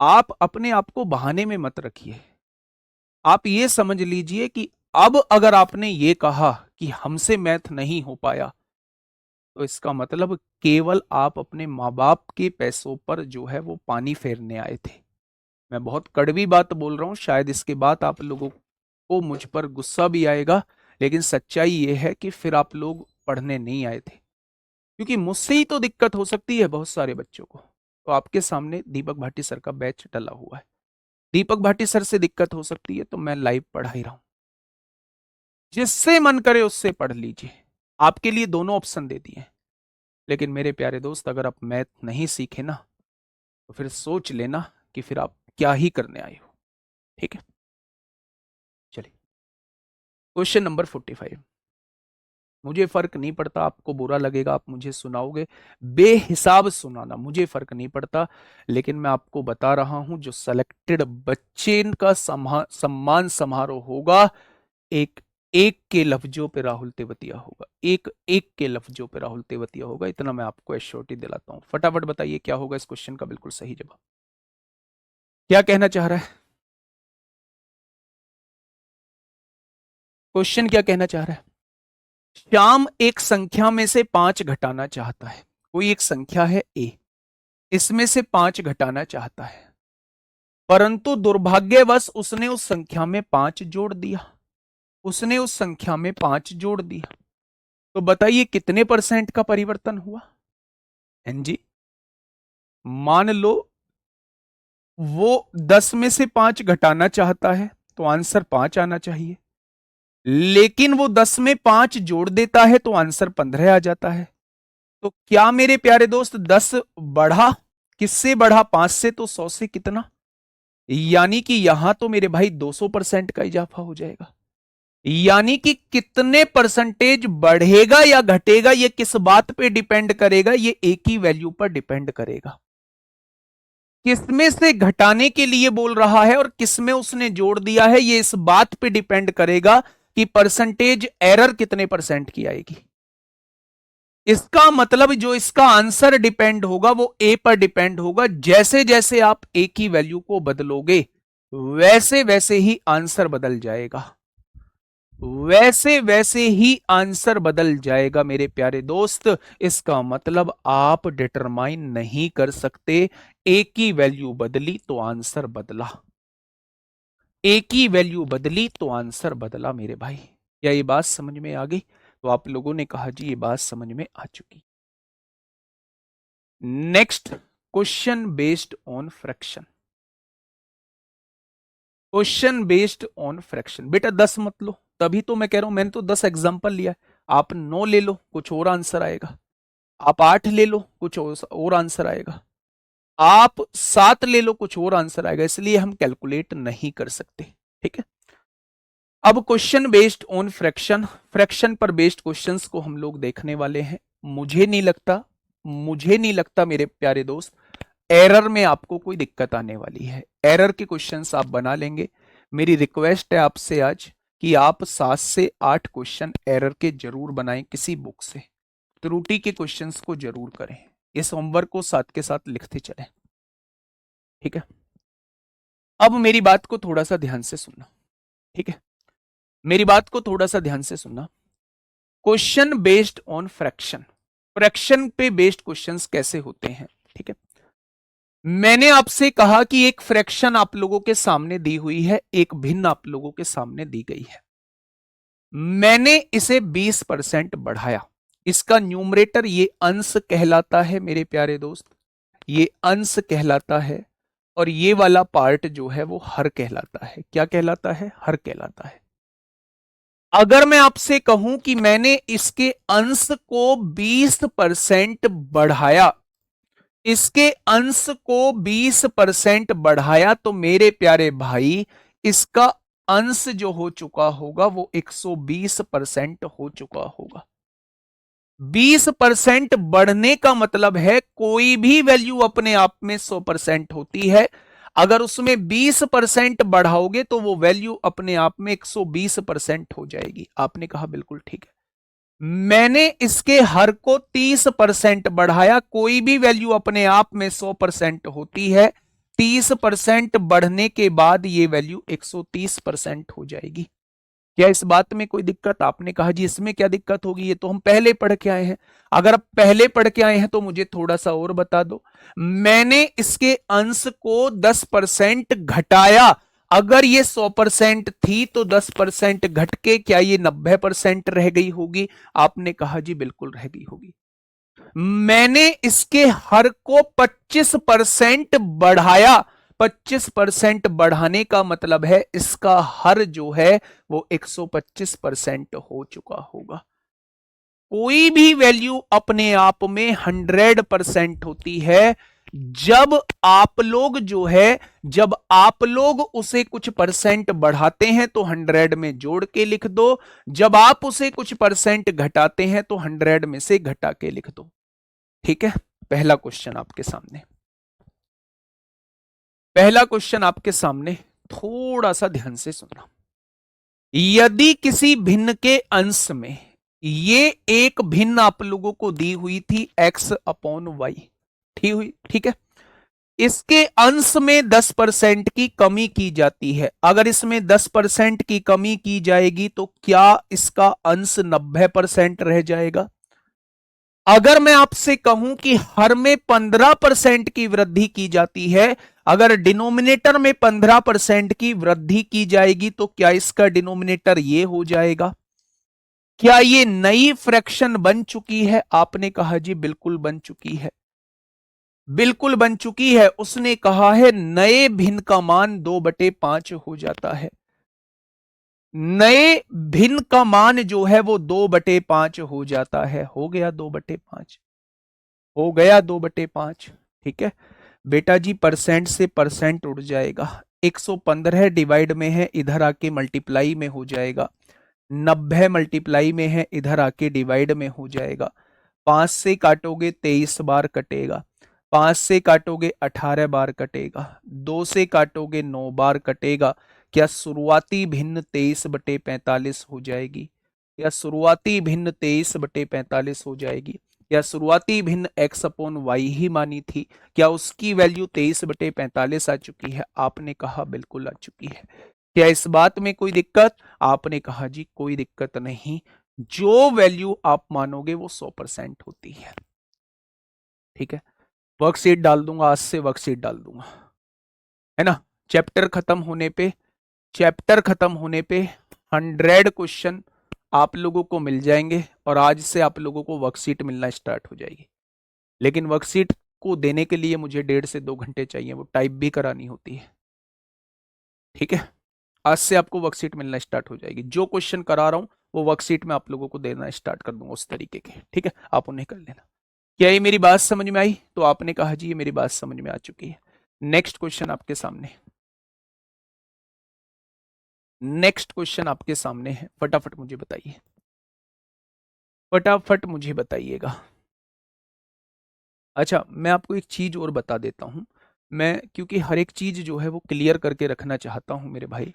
आप अपने आप को बहाने में मत रखिए। आप ये समझ लीजिए कि अब अगर आपने ये कहा कि हमसे मैथ नहीं हो पाया, तो इसका मतलब केवल आप अपने माँ बाप के पैसों पर जो है वो पानी फेरने आए थे। मैं बहुत कड़वी बात बोल रहा हूं, शायद इसके बाद आप लोगों को मुझ पर गुस्सा भी आएगा, लेकिन सच्चाई ये है कि फिर आप लोग पढ़ने नहीं आए थे, क्योंकि मुझसे ही तो दिक्कत हो सकती है बहुत सारे बच्चों को। तो आपके सामने दीपक भाटी सर का बैच डला हुआ है। दीपक भाटी सर से दिक्कत हो सकती है तो मैं लाइव पढ़ा ही रहा हूं, जिससे मन करे उससे पढ़ लीजिए। आपके लिए दोनों ऑप्शन दे दिए। लेकिन मेरे प्यारे दोस्त, अगर आप मैथ नहीं सीखे ना तो फिर सोच लेना कि फिर आप क्या ही करने आए हो। ठीक है, चलिए क्वेश्चन नंबर 45। मुझे फर्क नहीं पड़ता, आपको बुरा लगेगा, आप मुझे सुनाओगे, बेहिसाब सुनाना, मुझे फर्क नहीं पड़ता। लेकिन मैं आपको बता रहा हूं, जो सेलेक्टेड बच्चे का सम्मान समारोह होगा, एक एक के लफ्जों पे राहुल तेवतिया होगा, एक एक के लफ्जों पे राहुल तेवतिया होगा, इतना मैं आपको एश्योरिटी दिलाता हूं। फटाफट बताइए क्या होगा इस क्वेश्चन का बिल्कुल सही जवाब। क्या कहना चाह रहा है क्वेश्चन, क्या कहना चाह रहा है? श्याम एक संख्या में से 5 घटाना चाहता है। कोई एक संख्या है ए, इसमें से 5 घटाना चाहता है, परंतु दुर्भाग्यवश उसने उस संख्या में 5 जोड़ दिया, उसने उस संख्या में 5 जोड़ दिया। तो बताइए कितने परसेंट का परिवर्तन हुआ? हैं जी, मान लो वो 10 में से 5 घटाना चाहता है तो आंसर 5 आना चाहिए, लेकिन वो 10 में 5 जोड़ देता है तो आंसर 15 आ जाता है। तो क्या मेरे प्यारे दोस्त 10 बढ़ा, किससे बढ़ा? 5 से, तो 100 से कितना? यानी कि यहां तो मेरे भाई 200% का इजाफा हो जाएगा। यानी कि कितने परसेंटेज बढ़ेगा या घटेगा, ये किस बात पे डिपेंड करेगा? ये एक ही वैल्यू पर डिपेंड करेगा। किसमें से घटाने के लिए बोल रहा है और किसमें उसने जोड़ दिया है, ये इस बात पे डिपेंड करेगा कि परसेंटेज एरर कितने परसेंट की आएगी। इसका मतलब जो इसका आंसर डिपेंड होगा वो ए पर डिपेंड होगा। जैसे जैसे आप ए की वैल्यू को बदलोगे वैसे वैसे ही आंसर बदल जाएगा, वैसे वैसे ही आंसर बदल जाएगा मेरे प्यारे दोस्त। इसका मतलब आप डिटरमाइन नहीं कर सकते ए की वैल्यू बदली तो आंसर बदला, ए की वैल्यू बदली तो आंसर बदला मेरे भाई। क्या ये बात समझ में आ गई? तो आप लोगों ने कहा जी ये बात समझ में आ चुकी। Next question based on fraction, question based on fraction. बेटा 10 मत लो, तभी तो मैं कह रहा हूं, मैंने तो 10 एग्जांपल लिया है। आप 9 ले लो, कुछ और आंसर आएगा। आप 8 ले लो, कुछ और आंसर आएगा। आप 7 ले लो, कुछ और आंसर आएगा। इसलिए हम कैलकुलेट नहीं कर सकते। ठीक है, अब question based on fraction, fraction पर बेस्ड क्वेश्चंस को हम लोग देखने वाले हैं। मुझे नहीं लगता मेरे प्यारे दोस्त एरर में आपको कोई दिक्कत आने वाली है। एरर के क्वेश्चंस आप बना लेंगे। मेरी रिक्वेस्ट है आपसे आज कि आप 7 से 8 क्वेश्चन एरर के जरूर बनाएं किसी बुक से। त्रुटि के क्वेश्चंस को जरूर करें। इस होमवर्क को साथ के साथ लिखते चलें, ठीक है। अब मेरी बात को थोड़ा सा ध्यान से सुनना, ठीक है। मेरी बात को थोड़ा सा ध्यान से सुनना। Question based on fraction, fraction पे बेस्ड क्वेश्चंस कैसे होते हैं, ठीक है। मैंने आपसे कहा कि एक फ्रैक्शन आप लोगों के सामने दी हुई है, एक भिन्न आप लोगों के सामने दी गई है। मैंने इसे 20% बढ़ाया। इसका न्यूमरेटर ये अंश कहलाता है मेरे प्यारे दोस्त, ये अंश कहलाता है। और ये वाला पार्ट जो है वो हर कहलाता है। क्या कहलाता है? हर कहलाता है। अगर मैं आपसे कहूं कि मैंने इसके अंश को 20% बढ़ाया, इसके अंश को 20% बढ़ाया, तो मेरे प्यारे भाई इसका अंश जो हो चुका होगा वो 120% हो चुका होगा। 20% बढ़ने का मतलब है कोई भी वैल्यू अपने आप में 100% होती है। अगर उसमें 20% बढ़ाओगे तो वो वैल्यू अपने आप में 120% हो जाएगी। आपने कहा बिल्कुल ठीक है। मैंने इसके हर को 30% बढ़ाया। कोई भी वैल्यू अपने आप में 100% होती है। 30% बढ़ने के बाद ये वैल्यू 130% हो जाएगी। क्या इस बात में कोई दिक्कत? आपने कहा जी इसमें क्या दिक्कत होगी, ये तो हम पहले पढ़ के आए हैं। अगर आप पहले पढ़ के आए हैं तो मुझे थोड़ा सा और बता दो। मैंने इसके अंश को 10% घटाया। अगर ये 100% थी तो 10% घट के क्या ये 90% रह गई होगी? आपने कहा जी बिल्कुल रह गई होगी। मैंने इसके हर को 25% बढ़ाया। 25% बढ़ाने का मतलब है इसका हर जो है वो 125% हो चुका होगा। कोई भी वैल्यू अपने आप में 100% होती है। जब आप लोग जो है, जब आप लोग उसे कुछ परसेंट बढ़ाते हैं तो 100 में जोड़ के लिख दो। जब आप उसे कुछ परसेंट घटाते हैं तो 100 में से घटा के लिख दो, ठीक है। पहला क्वेश्चन आपके सामने, पहला क्वेश्चन आपके सामने, थोड़ा सा ध्यान से सुनना। यदि किसी भिन्न के अंश में, ये एक भिन्न आप लोगों को दी हुई थी x/y, ठीक है। इसके अंश में 10% की कमी की जाती है। अगर इसमें 10% की कमी की जाएगी तो क्या इसका अंश 90% रह जाएगा? अगर मैं आपसे कहूं कि हर में 15% की वृद्धि की जाती है, अगर डिनोमिनेटर में 15% की वृद्धि की जाएगी तो क्या इसका डिनोमिनेटर ये हो जाएगा? क्या ये नई फ्रैक्शन बन चुकी है? आपने कहा जी बिल्कुल बन चुकी है, बिल्कुल बन चुकी है। उसने कहा है नए भिन्न का मान 2/5 हो जाता है। नए भिन्न का मान जो है वो 2/5 हो जाता है। हो गया 2/5, हो गया 2/5, ठीक है। बेटा जी परसेंट से परसेंट उड़ जाएगा। 115 डिवाइड में है, इधर आके मल्टीप्लाई में हो जाएगा। 90 मल्टीप्लाई में है, इधर आके डिवाइड में हो जाएगा। 5 से काटोगे 23 बार कटेगा। 5 से काटोगे 18 बार कटेगा। 2 से काटोगे 9 बार कटेगा। क्या शुरुआती भिन्न 23/45 हो जाएगी? या शुरुआती भिन्न 23/45 हो जाएगी? या शुरुआती भिन्न x/y ही मानी थी, क्या उसकी वैल्यू 23/45 आ चुकी है? आपने कहा बिल्कुल आ चुकी है। क्या इस बात में कोई दिक्कत? आपने कहा जी कोई दिक्कत नहीं। जो वैल्यू आप मानोगे वो 100% होती है, ठीक है। वर्कशीट डाल दूंगा, आज से वर्कशीट डाल दूंगा, है ना। चैप्टर खत्म होने पे, चैप्टर खत्म होने पे 100 क्वेश्चन आप लोगों को मिल जाएंगे और आज से आप लोगों को वर्कशीट मिलना स्टार्ट हो जाएगी। लेकिन वर्कशीट को देने के लिए मुझे 1.5 से 2 घंटे चाहिए, वो टाइप भी करानी होती है, ठीक है। आज से आपको वर्कशीट मिलना स्टार्ट हो जाएगी। जो क्वेश्चन करा रहा हूं वो वर्कशीट में आप लोगों को देना स्टार्ट कर दूंगा उस तरीके के, ठीक है। आप उन्हें कर लेना। क्या ये मेरी बात समझ में आई? तो आपने कहा जी ये मेरी बात समझ में आ चुकी है। नेक्स्ट क्वेश्चन आपके सामने, नेक्स्ट क्वेश्चन आपके सामने है। फटाफट मुझे बताइए, फटाफट मुझे बताइएगा। अच्छा, मैं आपको एक चीज और बता देता हूँ। मैं क्योंकि हर एक चीज जो है वो क्लियर करके रखना चाहता हूँ मेरे भाई।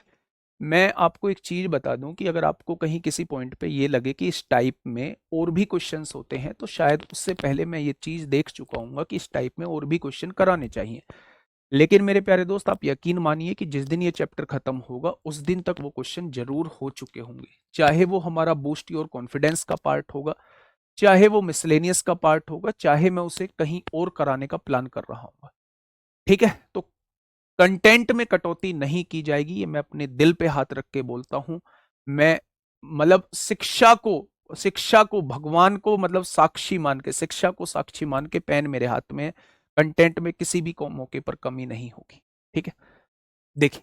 मैं आपको एक चीज बता दूं कि अगर आपको कहीं किसी पॉइंट पे ये लगे कि इस टाइप में और भी क्वेश्चंस होते हैं, तो शायद उससे पहले मैं ये चीज देख चुका हूँ कि इस टाइप में और भी क्वेश्चन कराने चाहिए। लेकिन मेरे प्यारे दोस्त, आप यकीन मानिए कि जिस दिन ये चैप्टर खत्म होगा उस दिन तक वो क्वेश्चन जरूर हो चुके होंगे। चाहे वो हमारा बूस्ट योर कॉन्फिडेंस का पार्ट होगा, चाहे वो मिसलेनियस का पार्ट होगा, चाहे मैं उसे कहीं और कराने का प्लान कर रहा हूँ। ठीक है, तो कंटेंट में कटौती नहीं की जाएगी, ये मैं अपने दिल पे हाथ रख के बोलता हूं। मैं मतलब शिक्षा को भगवान को मतलब साक्षी मान के, शिक्षा को साक्षी मान के, पेन मेरे हाथ में है। कंटेंट में किसी भी को मौके पर कमी नहीं होगी। ठीक है, देखिए,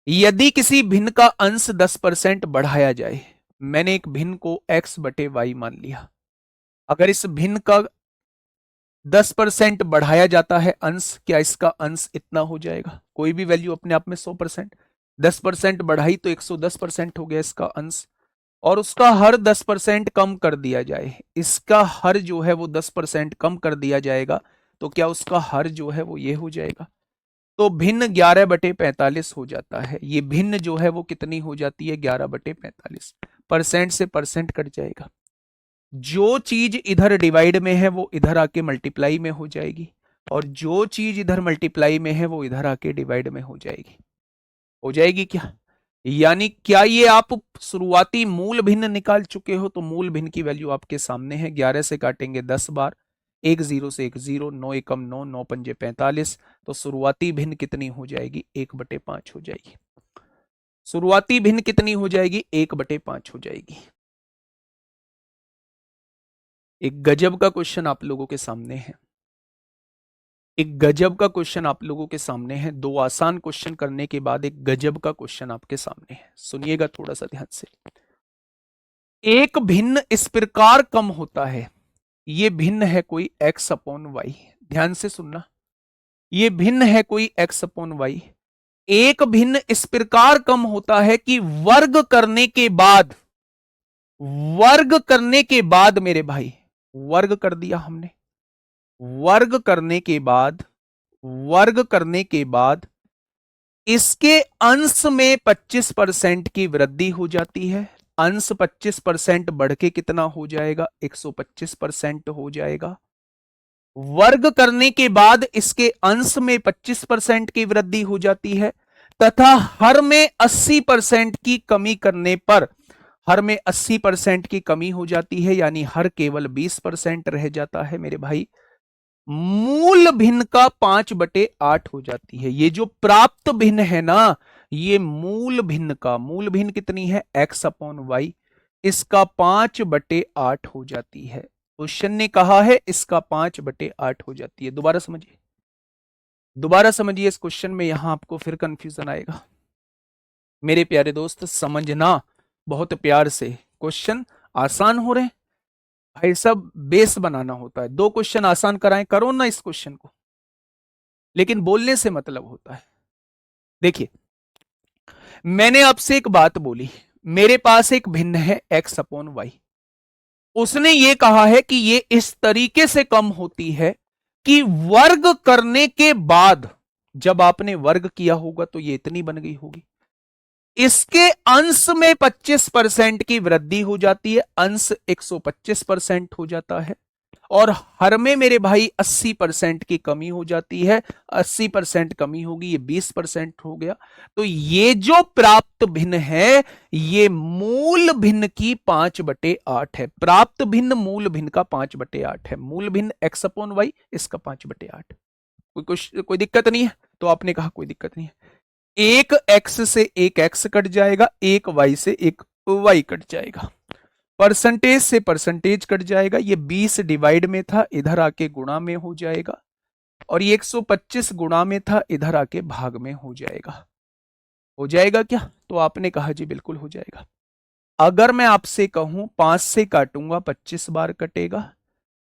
यदि किसी भिन्न का अंश 10% बढ़ाया जाए, मैंने एक भिन्न को x बटे वाई मान लिया। अगर इस भिन्न का 10% बढ़ाया जाता है अंश, क्या इसका अंश इतना हो जाएगा? कोई भी वैल्यू अपने आप में 100%, 10% बढ़ाई तो 110% हो गया इसका अंश। और उसका हर 10% कम कर दिया जाए, इसका हर जो है वो 10% कम कर दिया जाएगा, तो क्या उसका हर जो है वो ये हो जाएगा? तो भिन्न 11/45 हो जाता है। ये भिन्न जो है वो कितनी हो जाती है? 11/45। परसेंट से परसेंट कट जाएगा। जो चीज इधर डिवाइड में है वो इधर आके मल्टीप्लाई में हो जाएगी, और जो चीज इधर मल्टीप्लाई में है वो इधर आके डिवाइड में हो जाएगी। हो जाएगी क्या? यानी क्या ये आप शुरुआती मूल भिन्न निकाल चुके हो? तो मूल भिन्न की वैल्यू आपके सामने है। 11 से काटेंगे 10 बार, एक जीरो से एक जीरो, 9 एकम 9, 9 पंजे 45। तो शुरुआती भिन्न कितनी हो जाएगी? 1/5 हो जाएगी। शुरुआती भिन्न कितनी हो जाएगी? 1/5 हो जाएगी। एक गजब का क्वेश्चन आप लोगों के सामने है। एक गजब का क्वेश्चन आप लोगों के सामने है। दो आसान क्वेश्चन करने के बाद एक गजब का क्वेश्चन आपके सामने है। सुनिएगा थोड़ा सा ध्यान से। एक भिन्न इस प्रकार कम होता है, ये भिन्न है कोई x/y। ध्यान से सुनना, ये भिन्न है कोई x/y। एक भिन्न इस प्रकार कम होता है कि वर्ग करने के बाद मेरे भाई, वर्ग कर दिया हमने। वर्ग करने के बाद, वर्ग करने के बाद इसके अंश में 25% की वृद्धि हो जाती है। अंश 25% बढ़ के कितना हो जाएगा? 125% हो जाएगा। वर्ग करने के बाद इसके अंश में 25% की वृद्धि हो जाती है, तथा हर में 80% की कमी करने पर, हर में 80% की कमी हो जाती है, यानी हर केवल 20% रह जाता है मेरे भाई। मूल भिन्न का 5/8 हो जाती है। ये जो प्राप्त भिन्न है ना, ये मूल भिन्न का, मूल भिन्न कितनी है? x/y। इसका 5/8 हो जाती है। क्वेश्चन ने कहा है इसका 5/8 हो जाती है। दोबारा समझिए, दोबारा समझिए इस क्वेश्चन में, यहां आपको फिर कंफ्यूजन आएगा। मेरे प्यारे दोस्त समझना बहुत प्यार से। क्वेश्चन आसान हो रहे हैं भाई, सब बेस बनाना होता है। दो क्वेश्चन आसान कराएं, करो ना इस क्वेश्चन को, लेकिन बोलने से मतलब होता है। देखिए, मैंने आपसे एक बात बोली, मेरे पास एक भिन्न है x/y। उसने ये कहा है कि ये इस तरीके से कम होती है कि वर्ग करने के बाद, जब आपने वर्ग किया होगा तो ये इतनी बन गई होगी। इसके अंश में 25% की वृद्धि हो जाती है, अंश 125% हो जाता है, और हर में मेरे भाई 80% की कमी हो जाती है। 80% कमी होगी, ये 20% हो गया। तो ये जो प्राप्त भिन्न है, ये मूल भिन्न की 5/8 है। प्राप्त भिन्न मूल भिन्न का 5/8 है। मूल भिन्न x/y, इसका 5/8। कोई दिक्कत नहीं है? तो आपने कहा कोई दिक्कत नहीं है। एक x से एक x कट जाएगा, एक y से एक y कट जाएगा, परसेंटेज से परसेंटेज कट जाएगा। ये 20 डिवाइड में था, इधर आके गुणा में हो जाएगा, और ये 125 गुणा में था, इधर आके भाग में हो जाएगा। हो जाएगा क्या? तो आपने कहा जी बिल्कुल हो जाएगा। अगर मैं आपसे कहूं 5 से काटूंगा 25 बार कटेगा,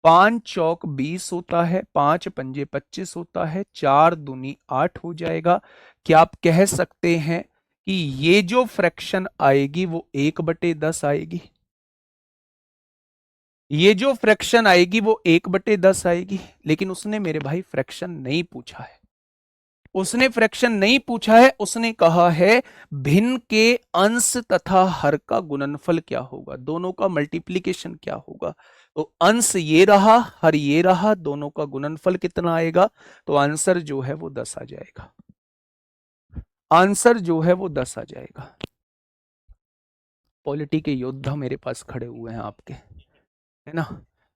5 चौक 20 होता है, 5 पंजे 25 होता है, 4 दूनी 8 हो जाएगा। क्या आप कह सकते हैं कि ये जो फ्रैक्शन आएगी वो 1/10 आएगी? ये जो फ्रैक्शन आएगी वो 1/10 आएगी, लेकिन उसने मेरे भाई फ्रैक्शन नहीं पूछा है। उसने फ्रैक्शन नहीं पूछा है, उसने कहा है भिन्न के अंश तथा हर का गुणनफल क्या होगा, दोनों का मल्टीप्लीकेशन क्या होगा। तो अंश ये रहा, हर ये रहा, दोनों का गुणनफल कितना आएगा, तो आंसर जो है वो 10 आ जाएगा। आंसर जो है वो 10 आ जाएगा। पॉलिटी के योद्धा मेरे पास खड़े हुए हैं आपके, है ना।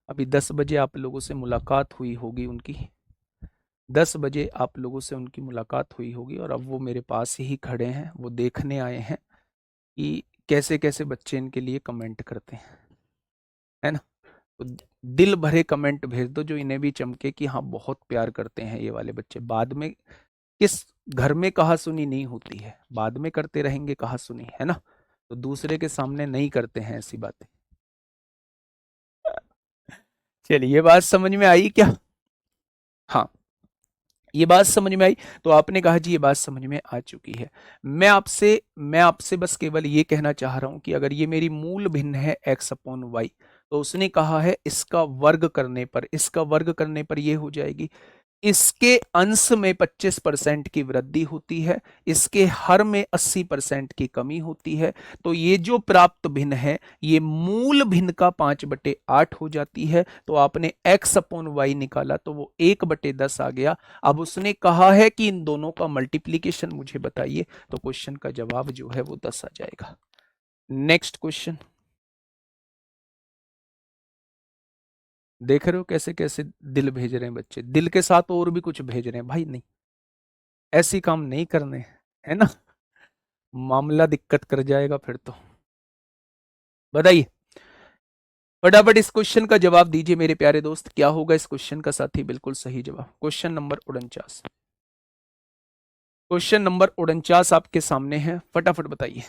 अभी 10 बजे आप लोगों से मुलाकात हुई होगी उनकी, 10 बजे आप लोगों से उनकी मुलाकात हुई होगी, और अब वो मेरे पास ही खड़े हैं, वो देखने आए हैं कि कैसे कैसे बच्चे इनके लिए कमेंट करते हैं, है ना। तो दिल भरे कमेंट भेज दो जो इन्हें भी चमके कि हाँ बहुत प्यार करते हैं ये वाले बच्चे। बाद में किस घर में कहा सुनी नहीं होती है, बाद में करते रहेंगे कहा सुनी, है ना। तो दूसरे के सामने नहीं करते हैं ऐसी बातें। चलिए, ये बात समझ में आई क्या? हाँ, ये बात समझ में आई। तो आपने कहा जी ये बात समझ में आ चुकी है। मैं आपसे बस केवल ये कहना चाह रहा हूं कि अगर ये मेरी मूल भिन्न है x/y, तो उसने कहा है इसका वर्ग करने पर, इसका वर्ग करने पर ये हो जाएगी, इसके अंश में 25% की वृद्धि होती है, इसके हर में 80% की कमी होती है। तो ये जो प्राप्त भिन्न है ये मूल भिन्न का 5/8 हो जाती है। तो आपने x/y निकाला तो वो 1/10 आ गया। अब उसने कहा है कि इन दोनों का मल्टीप्लीकेशन मुझे बताइए, तो क्वेश्चन का जवाब जो है वो 10 आ जाएगा। Next question. देख रहे हो कैसे कैसे दिल भेज रहे हैं बच्चे, दिल के साथ और भी कुछ भेज रहे हैं भाई, नहीं ऐसी काम नहीं करने, है ना, मामला दिक्कत कर जाएगा फिर तो। बताइए फटाफट इस क्वेश्चन का जवाब दीजिए मेरे प्यारे दोस्त, क्या होगा इस क्वेश्चन का साथी बिल्कुल सही जवाब। क्वेश्चन नंबर 49, क्वेश्चन नंबर 49 आपके सामने है, फटाफट बताइए।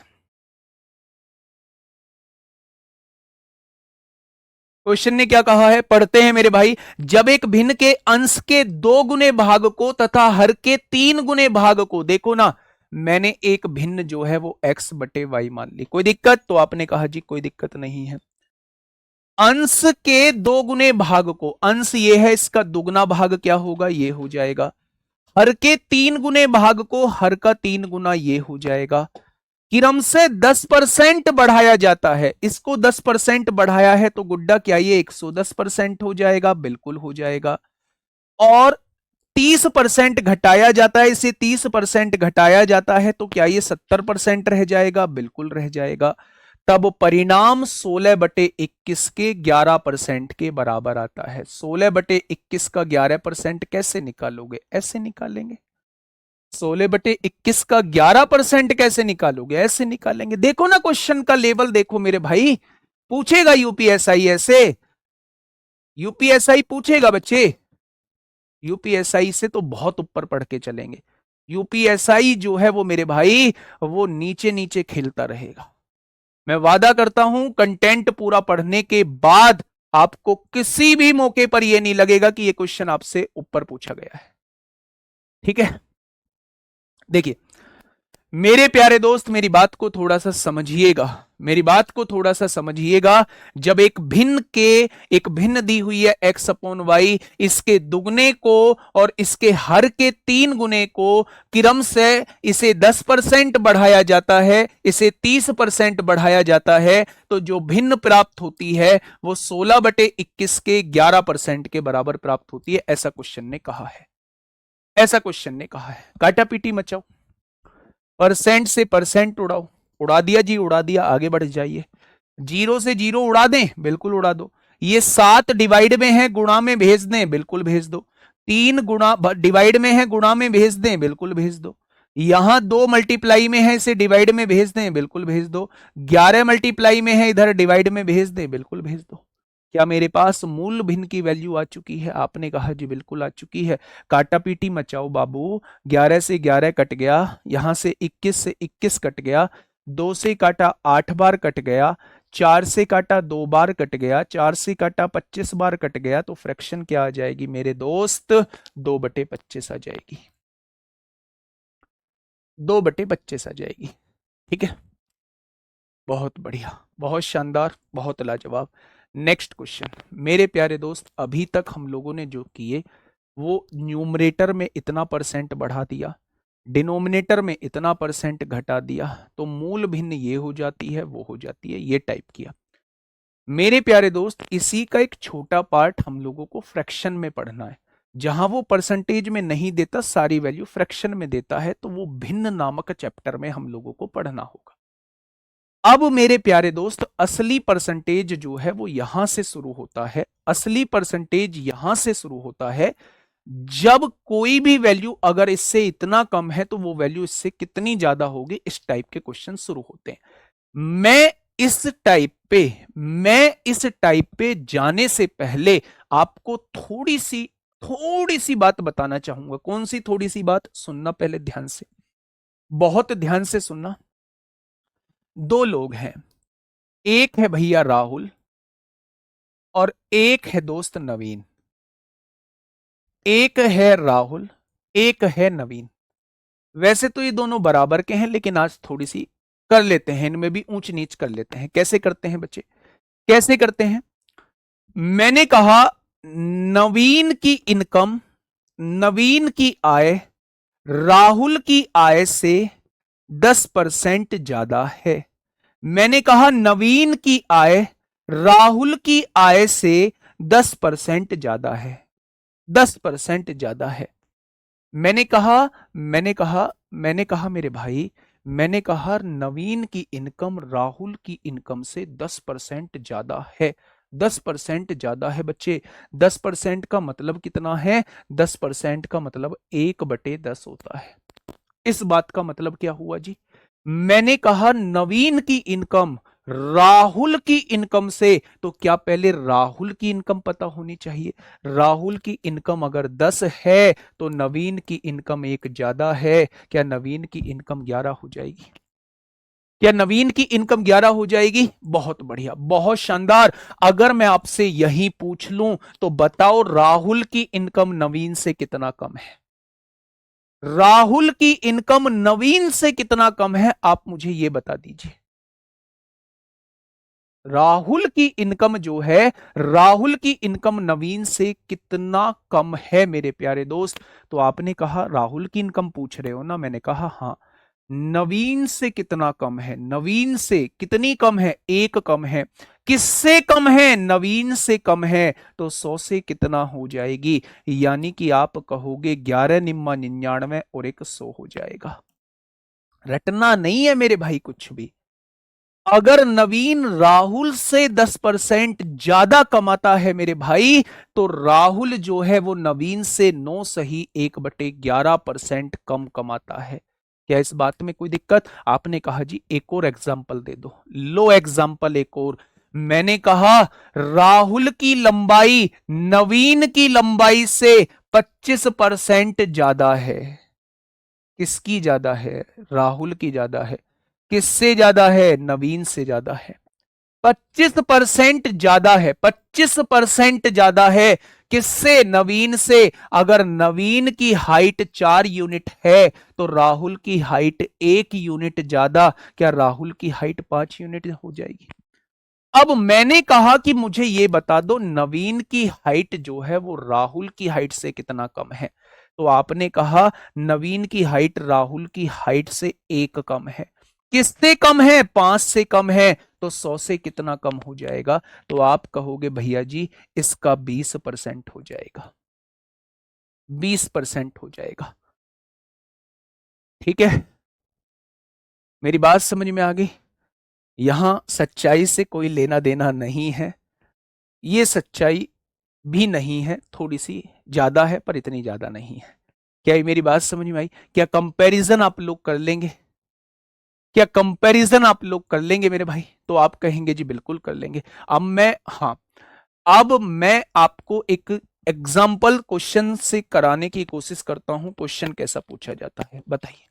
क्वेश्चन ने क्या कहा है, पढ़ते हैं मेरे भाई। जब एक भिन्न के अंश के 2 गुने भाग को तथा हर के 3 गुने भाग को, देखो ना मैंने एक भिन्न जो है वो x/y मान ली, कोई दिक्कत, तो आपने कहा जी कोई दिक्कत नहीं है। अंश के 2 गुने भाग को, अंश ये है, इसका दुगना भाग क्या होगा, ये हो जाएगा। हर के 3 गुने भाग को हर का 3 गुना ये हो जाएगा। क्रम से 10% बढ़ाया जाता है, इसको 10% बढ़ाया है तो गुड्डा क्या ये 110% हो जाएगा, बिल्कुल हो जाएगा। और 30% घटाया जाता है, इसे 30% घटाया जाता है तो क्या ये 70% रह जाएगा, बिल्कुल रह जाएगा। तब परिणाम 16/21 के 11% के बराबर आता है। 16/21 का 11% कैसे निकालोगे, ऐसे निकालेंगे। 16/21 का 11% कैसे निकालोगे, ऐसे निकालेंगे। देखो ना क्वेश्चन का लेवल देखो मेरे भाई, पूछेगा यूपीएसआई ऐसे, यूपीएसआई पूछेगा बच्चे, यूपीएसआई से तो बहुत ऊपर पढ़ के चलेंगे। यूपीएसआई जो है वो मेरे भाई वो नीचे नीचे खेलता रहेगा। मैं वादा करता हूं कंटेंट पूरा पढ़ने के बाद आपको किसी भी मौके पर यह नहीं लगेगा कि यह क्वेश्चन आपसे ऊपर पूछा गया है। ठीक है, देखिए मेरे प्यारे दोस्त मेरी बात को थोड़ा सा समझिएगा, मेरी बात को थोड़ा सा समझिएगा। जब एक भिन्न दी हुई है x/y, इसके दुगने को और इसके हर के 3 गुने को क्रम से इसे 10% बढ़ाया जाता है, इसे 30% बढ़ाया जाता है, तो जो भिन्न प्राप्त होती है वो 16/21 के 11% के बराबर प्राप्त होती है। ऐसा क्वेश्चन ने कहा है, ऐसा क्वेश्चन ने कहा है। काटा पीटी मचाओ, परसेंट से परसेंट उड़ाओ, उड़ा दिया जी उड़ा दिया, आगे बढ़ जाइए। जीरो से जीरो उड़ा दें, बिल्कुल उड़ा दो। ये 7 डिवाइड में है, गुणा में भेज दें, बिल्कुल भेज दो। 3 गुणा डिवाइड में है, गुणा में भेज दें, बिल्कुल भेज दो। यहां 2 मल्टीप्लाई में है, इसे डिवाइड में भेज दें, बिल्कुल भेज दो। 11 मल्टीप्लाई में है, इधर डिवाइड में भेज दें, बिल्कुल भेज दो। क्या मेरे पास मूल भिन्न की वैल्यू आ चुकी है? आपने कहा जी बिल्कुल आ चुकी है। काटा पीटी मचाओ बाबू। 11 से 11 कट गया, यहां से 21 से 21 कट गया, 2 से काटा 8 बार कट गया, 4 से काटा 2 बार कट गया, 4 से काटा 25 बार कट गया, तो फ्रैक्शन क्या आ जाएगी मेरे दोस्त? 2/25 आ जाएगी, 2/25 आ जाएगी। ठीक है, बहुत बढ़िया, बहुत शानदार, बहुत लाजवाब। नेक्स्ट क्वेश्चन मेरे प्यारे दोस्त, अभी तक हम लोगों ने जो किए वो न्यूमरेटर में इतना परसेंट बढ़ा दिया, डिनोमिनेटर में इतना परसेंट घटा दिया, तो मूल भिन्न ये हो जाती है वो हो जाती है, ये टाइप किया। मेरे प्यारे दोस्त इसी का एक छोटा पार्ट हम लोगों को फ्रैक्शन में पढ़ना है, जहां वो परसेंटेज में नहीं देता, सारी वैल्यू फ्रैक्शन में देता है, तो वो भिन्न नामक चैप्टर में हम लोगों को पढ़ना होगा। अब मेरे प्यारे दोस्त असली परसेंटेज जो है वो यहां से शुरू होता है, असली परसेंटेज यहां से शुरू होता है जब कोई भी वैल्यू अगर इससे इतना कम है तो वो वैल्यू इससे कितनी ज्यादा होगी, इस टाइप के क्वेश्चन शुरू होते हैं। मैं मैं इस टाइप पे जाने से पहले आपको थोड़ी सी बात बताना चाहूंगा। कौन सी थोड़ी सी बात? सुनना पहले ध्यान से, बहुत ध्यान से सुनना। दो लोग हैं, एक है भैया राहुल और एक है दोस्त नवीन। एक है राहुल, एक है नवीन। वैसे तो ये दोनों बराबर के हैं, लेकिन आज थोड़ी सी कर लेते हैं, इनमें भी ऊंच नीच कर लेते हैं। कैसे करते हैं बच्चे, कैसे करते हैं? मैंने कहा नवीन की इनकम, नवीन की आय राहुल की आय से 10% ज्यादा है। मैंने कहा नवीन की आय राहुल की आय से 10% ज्यादा है, 10% ज्यादा है। मैंने कहा मेरे भाई, मैंने कहा नवीन की इनकम राहुल की इनकम से 10% ज्यादा है, 10% ज्यादा है बच्चे। 10% का मतलब कितना है? 10% का मतलब 1/10 होता है। इस बात का मतलब क्या हुआ जी? मैंने कहा नवीन की इनकम राहुल की इनकम से, तो क्या पहले राहुल की इनकम पता होनी चाहिए? राहुल की इनकम अगर 10 है तो नवीन की इनकम 1 ज्यादा है। क्या नवीन की इनकम 11 हो जाएगी? क्या नवीन की इनकम 11 हो जाएगी? बहुत बढ़िया, बहुत शानदार। अगर मैं आपसे यही पूछ लूं तो बताओ राहुल की इनकम नवीन से कितना कम है? राहुल की इनकम नवीन से कितना कम है, आप मुझे यह बता दीजिए। राहुल की इनकम जो है, राहुल की इनकम नवीन से कितना कम है मेरे प्यारे दोस्त? तो आपने कहा राहुल की इनकम पूछ रहे हो ना, मैंने कहा हां। नवीन से कितना कम है? नवीन से कितनी कम है? 1 कम है। किससे कम है? नवीन से कम है। तो 100 से कितना हो जाएगी? यानी कि आप कहोगे 11 निम्मा 99 और 1 100 हो जाएगा। रटना नहीं है मेरे भाई कुछ भी। अगर नवीन राहुल से 10% ज्यादा कमाता है मेरे भाई, तो राहुल जो है वो नवीन से 9 सही 1/11% कम कमाता है। क्या इस बात में कोई दिक्कत? आपने कहा जी एक और एग्जाम्पल दे दो। लो एग्जाम्पल एक और। मैंने कहा राहुल की लंबाई नवीन की लंबाई से 25% ज्यादा है। किसकी ज्यादा है? राहुल की ज्यादा है। किससे ज्यादा है? नवीन से ज्यादा है। 25% ज्यादा है, 25% ज्यादा है। किससे? नवीन से। अगर नवीन की हाइट 4 यूनिट है तो राहुल की हाइट 1 यूनिट ज्यादा। क्या राहुल की हाइट 5 यूनिट हो जाएगी? अब मैंने कहा कि मुझे यह बता दो नवीन की हाइट जो है वो राहुल की हाइट से कितना कम है। तो आपने कहा नवीन की हाइट राहुल की हाइट से 1 कम है। किससे कम है? 5 से कम है। तो 100 से कितना कम हो जाएगा? तो आप कहोगे भैया जी इसका 20% हो जाएगा, 20% हो जाएगा। ठीक है, मेरी बात समझ में आ गई? यहां सच्चाई से कोई लेना देना नहीं है, ये सच्चाई भी नहीं है, थोड़ी सी ज्यादा है पर इतनी ज्यादा नहीं है। क्या ये मेरी बात समझ में आई? क्या कंपैरिजन आप लोग कर लेंगे? क्या कंपैरिजन आप लोग कर लेंगे मेरे भाई? तो आप कहेंगे जी बिल्कुल कर लेंगे। अब मैं आपको एक एग्जाम्पल क्वेश्चन से कराने की कोशिश करता हूं। क्वेश्चन कैसा पूछा जाता है बताइए।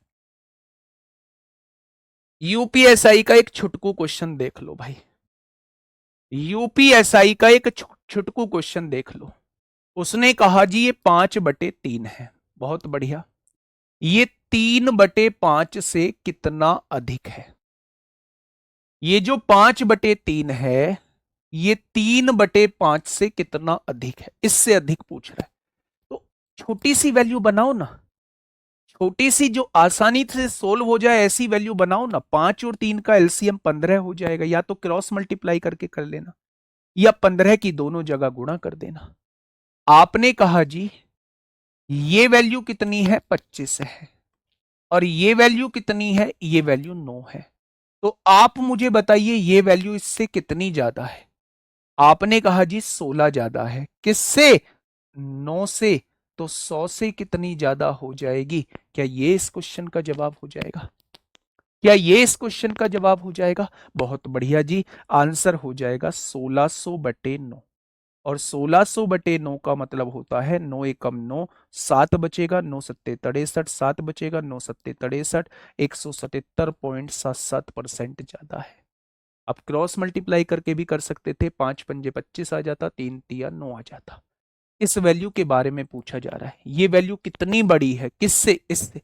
यूपीएसआई का एक छुटकू क्वेश्चन देख लो भाई। यूपीएसआई का एक छुटकू क्वेश्चन देख लो। उसने कहा जी ये 5/3 है। बहुत बढ़िया। ये 3/5 से कितना अधिक है? ये जो 5/3 है ये 3/5 से कितना अधिक है, इससे अधिक पूछ रहा है। तो छोटी सी वैल्यू बनाओ ना, छोटी सी जो आसानी से सोल्व हो जाए ऐसी वैल्यू बनाओ ना। 5 और 3 का एलसीएम 15 हो जाएगा, या तो क्रॉस मल्टीप्लाई करके कर लेना, या 15 की दोनों जगह गुणा कर देना। आपने कहा जी ये वैल्यू कितनी है, 25 है, और ये वैल्यू कितनी है, ये वैल्यू 9 है। तो आप मुझे बताइए ये वैल्यू इससे कितनी ज्यादा है। आपने कहा जी 16 ज्यादा है, किससे, 9 से। तो 100 से कितनी ज्यादा हो जाएगी। क्या ये इस क्वेश्चन का जवाब हो जाएगा, क्या ये इस क्वेश्चन का जवाब हो जाएगा। बहुत बढ़िया जी, आंसर हो जाएगा 1600/9। और 1600/9 का मतलब होता है 9 एकम 9, 7 बचेगा, 9 सत्ते 63, 7 बचेगा, 9 सत्ते 63, 177.77% ज्यादा है। आप क्रॉस मल्टीप्लाई करके भी कर सकते थे, 5 पंजे 25 आ जाता, 3 तिया 9 आ जाता। इस वैल्यू के बारे में पूछा जा रहा है, ये वैल्यू कितनी बड़ी है, किससे, इससे।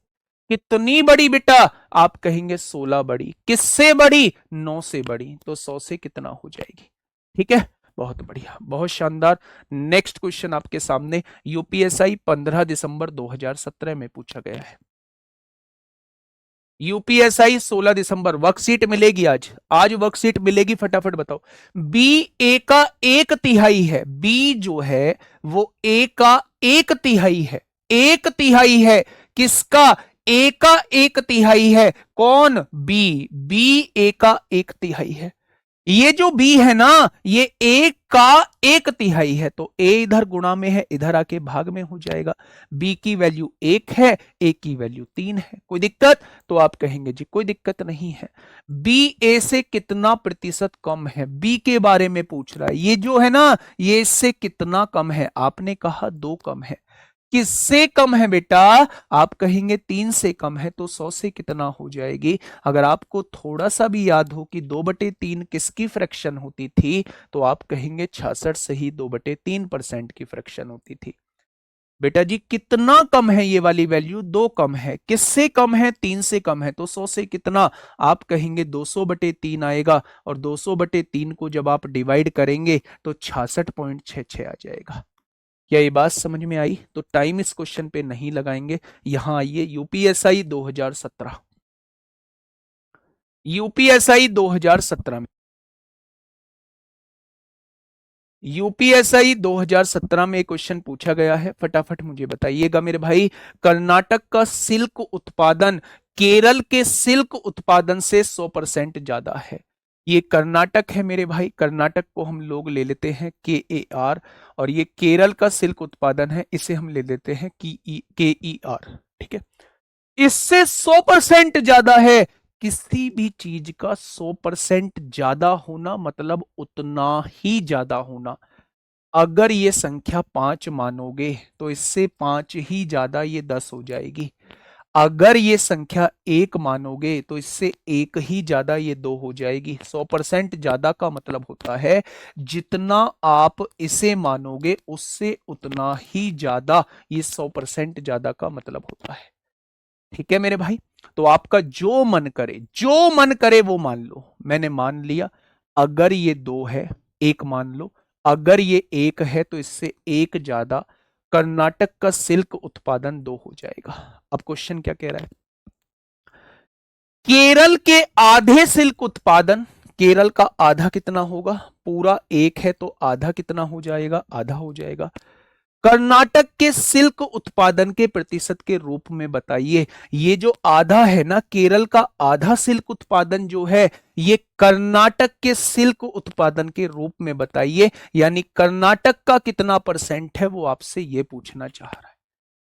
कितनी बड़ी बेटा, आप कहेंगे 16 बड़ी, किससे बड़ी, 9 से बड़ी, तो 100 से कितना हो जाएगी। ठीक है, बहुत बढ़िया, बहुत शानदार। नेक्स्ट क्वेश्चन आपके सामने, यूपीएसआई 15 दिसंबर 2017 में पूछा गया है। यूपीएसआई 16 दिसंबर, वर्कशीट मिलेगी आज, आज वर्कशीट मिलेगी, फटाफट बताओ। बी ए का 1/3 है, बी जो है वो ए का 1/3 है, 1/3 है, किसका, ए का 1/3 है, कौन, बी, बी ए का 1/3 है। ये जो बी है ना, ये ए का 1/3 है, तो ए इधर गुणा में है, इधर आके भाग में हो जाएगा। बी की वैल्यू 1 है, ए की वैल्यू 3 है, कोई दिक्कत, तो आप कहेंगे जी कोई दिक्कत नहीं है। बी ए से कितना प्रतिशत कम है, बी के बारे में पूछ रहा है, ये जो है ना, ये इससे कितना कम है। आपने कहा 2 कम है, किससे कम है बेटा, आप कहेंगे 3 से कम है, तो 100 से कितना हो जाएगी। अगर आपको थोड़ा सा भी याद हो कि 2/3 किसकी फ्रैक्शन होती थी, तो आप कहेंगे 66 से ही 2/3% की फ्रैक्शन होती थी। बेटा जी कितना कम है, ये वाली वैल्यू 2 कम है, किससे कम है, 3 से कम है, तो 100 से कितना, आप कहेंगे 200/3 आएगा, और 200/3 को जब आप डिवाइड करेंगे तो 66.66 आ जाएगा। क्या ये बात समझ में आई। तो टाइम इस क्वेश्चन पे नहीं लगाएंगे। यहां आइए, यूपीएसआई 2017, यूपीएसआई 2017 में, यूपीएसआई 2017 में एक क्वेश्चन पूछा गया है, फटाफट मुझे बताइएगा मेरे भाई। कर्नाटक का सिल्क उत्पादन केरल के सिल्क उत्पादन से 100% ज्यादा है। ये कर्नाटक है मेरे भाई, कर्नाटक को हम लोग ले लेते हैं KAR, और ये केरल का सिल्क उत्पादन है, इसे हम ले लेते हैं KER। ठीक है, इससे 100% ज्यादा है। किसी भी चीज का 100% ज्यादा होना मतलब उतना ही ज्यादा होना। अगर ये संख्या 5 मानोगे तो इससे 5 ही ज्यादा ये 10 हो जाएगी। अगर ये संख्या 1 मानोगे तो इससे 1 ही ज्यादा ये 2 हो जाएगी। 100% ज्यादा का मतलब होता है जितना आप इसे मानोगे उससे उतना ही ज्यादा, ये 100% ज्यादा का मतलब होता है। ठीक है मेरे भाई, तो आपका जो मन करे, जो मन करे वो मान लो। मैंने मान लिया, अगर ये 2 है, 1 मान लो, अगर ये 1 है तो इससे 1 ज्यादा, कर्नाटक का सिल्क उत्पादन 2 हो जाएगा। अब क्वेश्चन क्या कह रहा है, केरल के आधे सिल्क उत्पादन, केरल का आधा कितना होगा, पूरा 1 है तो आधा कितना हो जाएगा, आधा हो जाएगा। कर्नाटक के सिल्क उत्पादन के प्रतिशत के रूप में बताइए। ये जो आधा है ना, केरल का आधा सिल्क उत्पादन जो है, ये कर्नाटक के सिल्क उत्पादन के रूप में बताइए। यानी कर्नाटक का कितना परसेंट है वो आपसे ये पूछना चाह रहा है,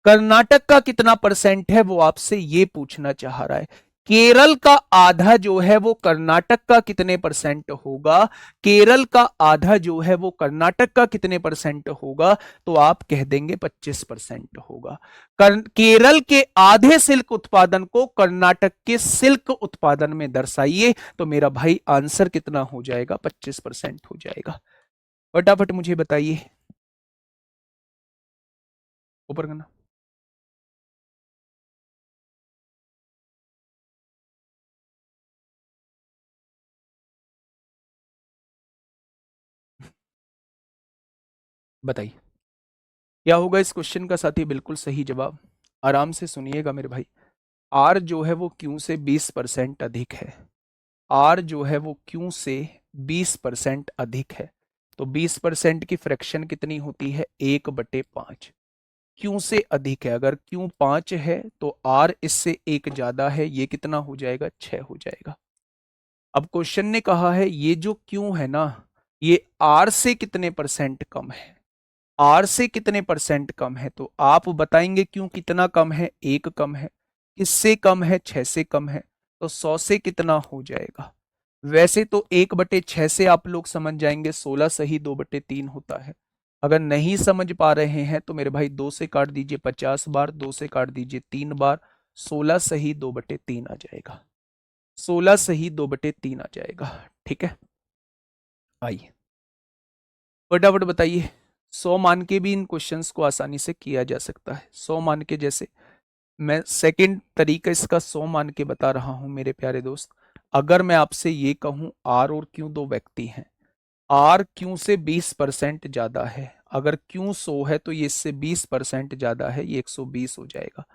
कर्नाटक का कितना परसेंट है वो आपसे ये पूछना चाह रहा है। केरल का आधा जो है वो कर्नाटक का कितने परसेंट होगा, केरल का आधा जो है वो कर्नाटक का कितने परसेंट होगा, तो आप कह देंगे 25% होगा। केरल के आधे सिल्क उत्पादन को कर्नाटक के सिल्क उत्पादन में दर्शाइए, तो मेरा भाई आंसर कितना हो जाएगा, 25% हो जाएगा। फटाफट मुझे बताइए, ऊपर करना। बताइए क्या होगा इस क्वेश्चन का साथी? बिल्कुल सही जवाब। आराम से सुनिएगा मेरे भाई। आर जो है वो क्यू से 20% अधिक है। आर जो है वो क्यू से 20% अधिक है। तो 20% की फ्रैक्शन कितनी होती है? 1/5। क्यू से अधिक है, अगर क्यू 5 है तो आर इससे एक ज्यादा है, ये कितना हो जाएगा? 6 हो जाएगा। अब क्वेश्चन ने कहा है ये जो क्यू है ना, ये आर से कितने परसेंट कम है? आर से कितने परसेंट कम है? तो आप बताएंगे क्यों कितना कम है? 1 कम है। किससे कम है? 6 से कम है। तो 100 से कितना हो जाएगा? वैसे तो 1/6 से आप लोग समझ जाएंगे, 16 सही 2/3 होता है। अगर नहीं समझ पा रहे हैं तो मेरे भाई 2 से काट दीजिए 50 बार, 2 से काट दीजिए 3 बार, 16 सही 2/3 आ जाएगा। 16 सही 2/3 आ जाएगा। ठीक है, आइए फटाफट बताइए। 100 मान के भी इन क्वेश्चंस को आसानी से किया जा सकता है। 100 मान के, जैसे मैं सेकंड तरीका इसका 100 मान के बता रहा हूं मेरे प्यारे दोस्त। अगर मैं आपसे ये कहूं आर और क्यू दो व्यक्ति हैं, आर क्यू से 20% ज्यादा है, अगर क्यू 100 है तो ये इससे 20% ज्यादा है, ये 120 हो जाएगा।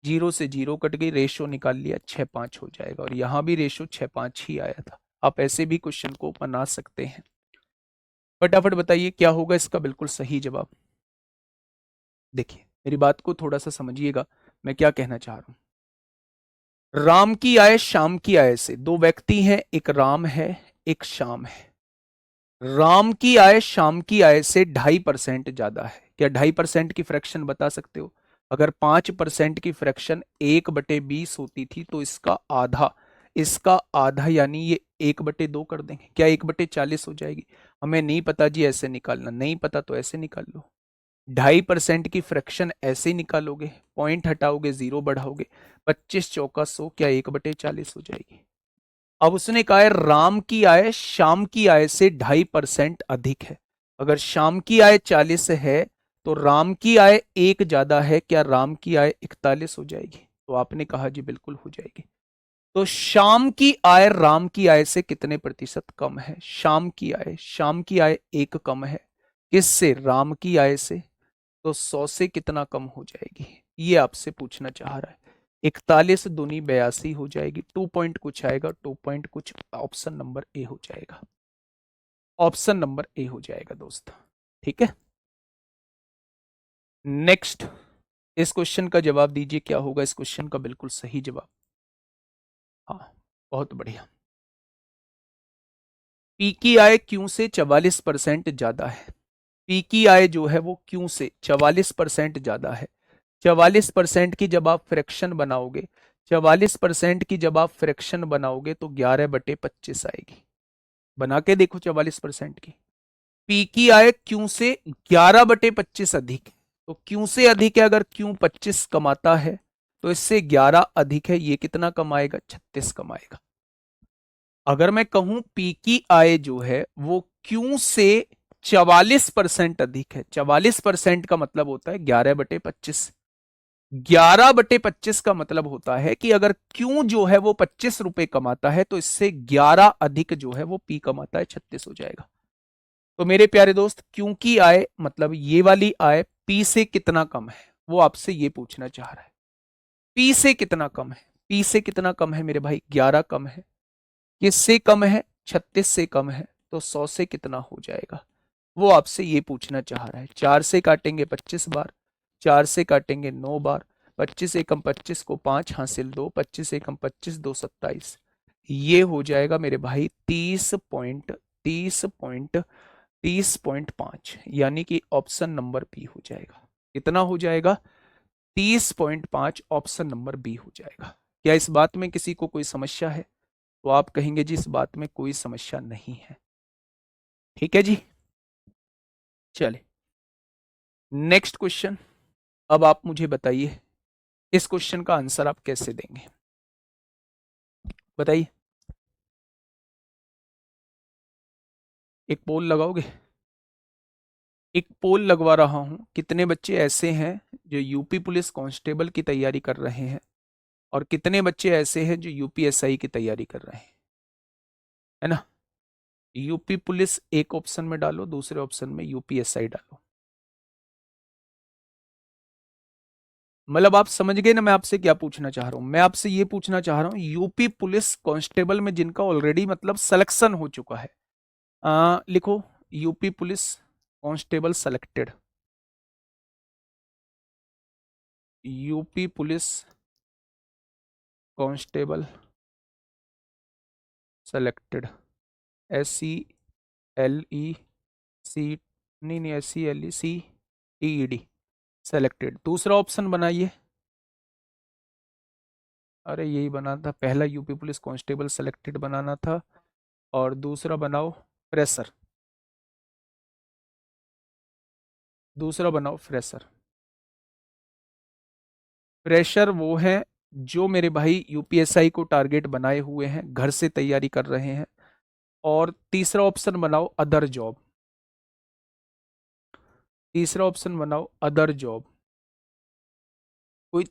जीरो से जीरो कट गई, रेशो निकाल लिया, 6-5 हो जाएगा। और यहां भी रेशो 6-5 ही आया था। आप ऐसे भी क्वेश्चन को बना सकते हैं। फटाफट बताइए क्या होगा इसका बिल्कुल सही जवाब। देखिए मेरी बात को थोड़ा सा समझिएगा, मैं क्या कहना चाह रहा हूं। राम की आय शाम की आय से, दो व्यक्ति हैं, एक राम है एक श्याम है। राम की आय शाम की आय से 2.5% ज्यादा है। क्या 2.5% की फ्रैक्शन बता सकते हो? अगर 5% की फ्रैक्शन 1/20 होती थी तो इसका आधा, इसका आधा यानी ये 1/2 कर देंगे। क्या 1/40 हो जाएगी? हमें नहीं पता जी, ऐसे निकालना। नहीं पता तो ऐसे निकाल लो। 2.5% की फ्रैक्शन ऐसे ही निकालोगे, पॉइंट हटाओगे, जीरो बढ़ाओगे, 25 चौका 100, क्या 1/40 हो जाएगी? अब उसने कहा है राम की आय शाम की आय से 2.5% अधिक है। अगर शाम की आय 40 है तो राम की आय एक ज्यादा है, क्या राम की आय 41 हो जाएगी? तो आपने कहा जी बिल्कुल हो जाएगी। तो शाम की आय राम की आय से कितने प्रतिशत कम है? शाम की आय, शाम की आय 1 कम है। किससे? राम की आय से। तो 100 से कितना कम हो जाएगी? ये आपसे पूछना चाह रहा है। 41 दूनी 82 हो जाएगी। 2 पॉइंट कुछ आएगा, 2 पॉइंट कुछ, ऑप्शन नंबर ए हो जाएगा। ऑप्शन नंबर ए हो जाएगा दोस्त। ठीक है, नेक्स्ट इस क्वेश्चन का जवाब दीजिए क्या होगा इस क्वेश्चन का बिल्कुल सही जवाब। हाँ, बहुत बढ़िया। पी की आय क्यू से 44% ज्यादा है। पी की आय जो है वो क्यू से 44% ज्यादा है। 44% की जब आप फ्रैक्शन बनाओगे, 44% की जब आप फ्रैक्शन बनाओगे तो 11/25 आएगी। बना के देखो 44% की। पी की आय क्यू से 11/25 अधिक है। तो क्यू से अधिक है, अगर क्यू 25 कमाता है तो इससे 11 अधिक है, ये कितना कमाएगा? 36 कमाएगा। अगर मैं कहूं पी की आय जो है वो क्यू से 44% अधिक है, 44% का मतलब होता है 11/25। 11/25 का मतलब होता है कि अगर क्यू जो है वो 25 रुपए कमाता है तो इससे 11 अधिक जो है वो पी कमाता है, 36 हो जाएगा। तो मेरे प्यारे दोस्त क्यू की आय मतलब ये वाली आय पी से कितना कम है, वो आपसे ये पूछना चाह रहा है। पी से कितना कम है? पी से कितना कम है मेरे भाई? 11 कम है। किससे कम है? 36 से कम है। तो 100 से कितना हो जाएगा, वो आपसे ये पूछना चाह रहा है। 4 से काटेंगे 25 बार, 4 से काटेंगे 9 बार, 25 एकम 25 को 5 हासिल 2, 25 एकम 25 2 27। ये हो जाएगा मेरे भाई 30.5, यानी कि ऑप्शन नंबर बी हो जाएगा। कितना हो जाएगा? 30.5, ऑप्शन नंबर बी हो जाएगा। क्या इस बात में किसी को कोई समस्या है? तो आप कहेंगे जी इस बात में कोई समस्या नहीं है। ठीक है जी, चले नेक्स्ट क्वेश्चन। अब आप मुझे बताइए इस क्वेश्चन का आंसर आप कैसे देंगे, बताइए। एक पोल लगाओगे? एक पोल लगवा रहा हूं, कितने बच्चे ऐसे हैं जो यूपी पुलिस कांस्टेबल की तैयारी कर रहे हैं और कितने बच्चे ऐसे हैं जो यूपीएसआई की तैयारी कर रहे हैं, है ना? यूपी पुलिस एक ऑप्शन में डालो, दूसरे ऑप्शन में यूपीएसआई डालो। मतलब आप समझ गए ना मैं आपसे क्या पूछना चाह रहा हूं? मैं आपसे ये पूछना चाह रहा हूं, यूपी पुलिस कांस्टेबल में जिनका ऑलरेडी मतलब सिलेक्शन हो चुका है, लिखो UP police constable selected, UP police constable selected, SCLEC, नहीं नहीं, SCLECTED, सेलेक्टेड। दूसरा ऑप्शन बनाइए। अरे यही बना था, पहला यूपी पुलिस कांस्टेबल सेलेक्टेड बनाना था, और दूसरा बनाओ फ्रेशर, दूसरा बनाओ फ्रेशर। फ्रेशर वो है जो मेरे भाई यूपीएसआई को टारगेट बनाए हुए हैं, घर से तैयारी कर रहे हैं। और तीसरा ऑप्शन बनाओ अदर जॉब, तीसरा ऑप्शन बनाओ अदर जॉब, कोई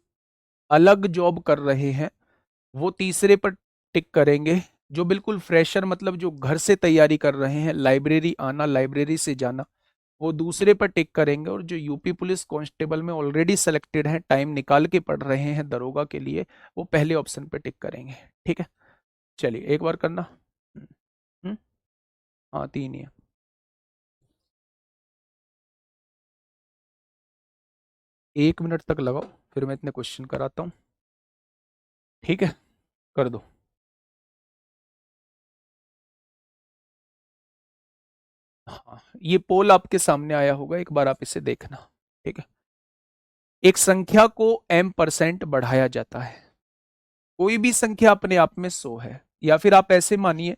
अलग जॉब कर रहे हैं वो तीसरे पर टिक करेंगे। जो बिल्कुल फ्रेशर मतलब जो घर से तैयारी कर रहे हैं, लाइब्रेरी आना लाइब्रेरी से जाना, वो दूसरे पर टिक करेंगे। और जो यूपी पुलिस कांस्टेबल में ऑलरेडी सेलेक्टेड हैं, टाइम निकाल के पढ़ रहे हैं दरोगा के लिए, वो पहले ऑप्शन पर टिक करेंगे। ठीक है, चलिए एक बार करना। हम्म, हम्म, हाँ तीन ही है। 1 मिनट तक लगाओ, फिर मैं इतने क्वेश्चन कराता हूँ। ठीक है, कर दो। हाँ, ये पोल आपके सामने आया होगा, एक बार आप इसे देखना। ठीक है, एक संख्या को m% बढ़ाया जाता है। कोई भी संख्या अपने आप में 100 है, या फिर आप ऐसे मानिए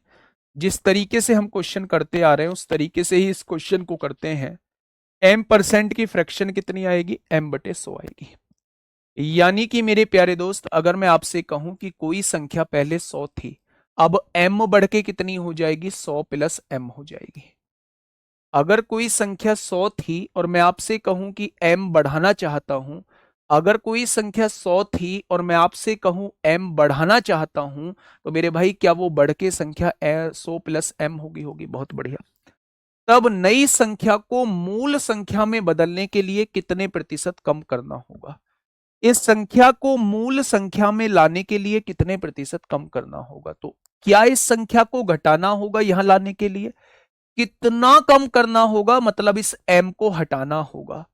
जिस तरीके से हम क्वेश्चन करते आ रहे हैं उस तरीके से ही इस क्वेश्चन को करते हैं। m% की फ्रैक्शन कितनी आएगी? m/100 आएगी। यानी कि मेरे प्यारे दोस्त, अगर मैं आपसे कहूं कि कोई संख्या पहले 100 थी, अब m बढ़ के कितनी हो जाएगी? 100 प्लस m हो जाएगी। अगर कोई संख्या 100 थी और मैं आपसे कहूं कि m बढ़ाना चाहता हूं, अगर कोई संख्या 100 थी और मैं आपसे कहूं m बढ़ाना चाहता हूं, तो मेरे भाई क्या वो बढ़ के संख्या 100 प्लस m होगी? होगी, बहुत बढ़िया। तब नई संख्या को मूल संख्या में बदलने के लिए कितने प्रतिशत कम करना होगा? इस संख्या को मूल संख्या में लाने के लिए कितने प्रतिशत कम करना होगा? तो क्या इस संख्या को घटाना होगा यहां लाने के लिए? कितना कम करना होगा? मतलब इस m को हटाना होगा,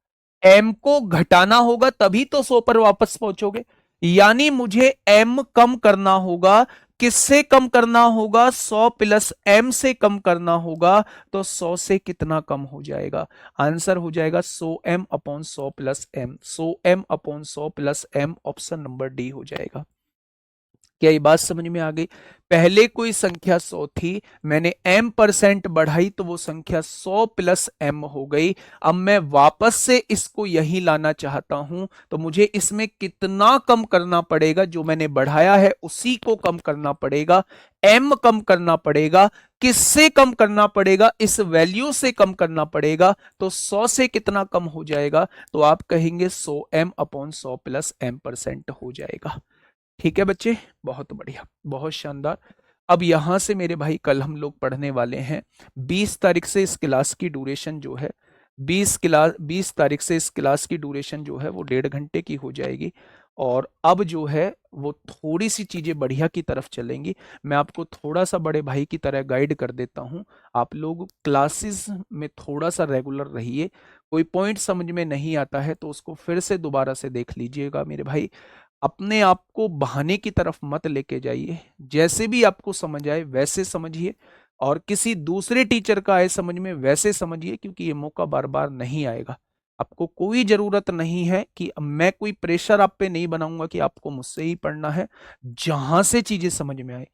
m को घटाना होगा, तभी तो 100 पर वापस पहुंचोगे। यानी मुझे m कम करना होगा। किससे कम करना होगा? 100 प्लस m से कम करना होगा। तो 100 से कितना कम हो जाएगा? आंसर हो जाएगा 100m/100 plus m, 100m/100 plus m, option number D हो जाएगा। क्या ये बात समझ में आ गई? पहले कोई संख्या 100 थी, मैंने m% बढ़ाई तो वो संख्या 100 प्लस m हो गई। अब मैं वापस से इसको यही लाना चाहता हूं, तो मुझे इसमें कितना कम करना पड़ेगा? जो मैंने बढ़ाया है उसी को कम करना पड़ेगा, m कम करना पड़ेगा। किससे कम करना पड़ेगा? इस वैल्यू से कम करना पड़ेगा। तो 100 से कितना कम हो जाएगा? तो आप कहेंगे 100m/100 प्लस m% हो जाएगा। ठीक है बच्चे, बहुत बढ़िया, बहुत शानदार। अब यहां से मेरे भाई कल हम लोग पढ़ने वाले हैं 20 तारीख से इस क्लास की ड्यूरेशन जो है, 20 तारीख से इस क्लास की ड्यूरेशन जो है वो 1.5 घंटे की हो जाएगी। और अब जो है वो थोड़ी सी चीजें बढ़िया की तरफ चलेंगी। मैं आपको थोड़ा सा बड़े भाई की तरह गाइड कर देता हूं। आप लोग क्लासेस में थोड़ा सा रेगुलर रहिए। कोई पॉइंट समझ में नहीं आता है तो उसको फिर से दोबारा से देख लीजिएगा मेरे भाई। अपने आप को बहाने की तरफ मत लेके जाइए, जैसे भी आपको समझ आए वैसे समझिए, और किसी दूसरे टीचर का आए समझ में वैसे समझिए, क्योंकि ये मौका बार बार नहीं आएगा। आपको कोई जरूरत नहीं है कि मैं कोई प्रेशर आप पे नहीं बनाऊंगा कि आपको मुझसे ही पढ़ना है। जहां से चीजें समझ में आए,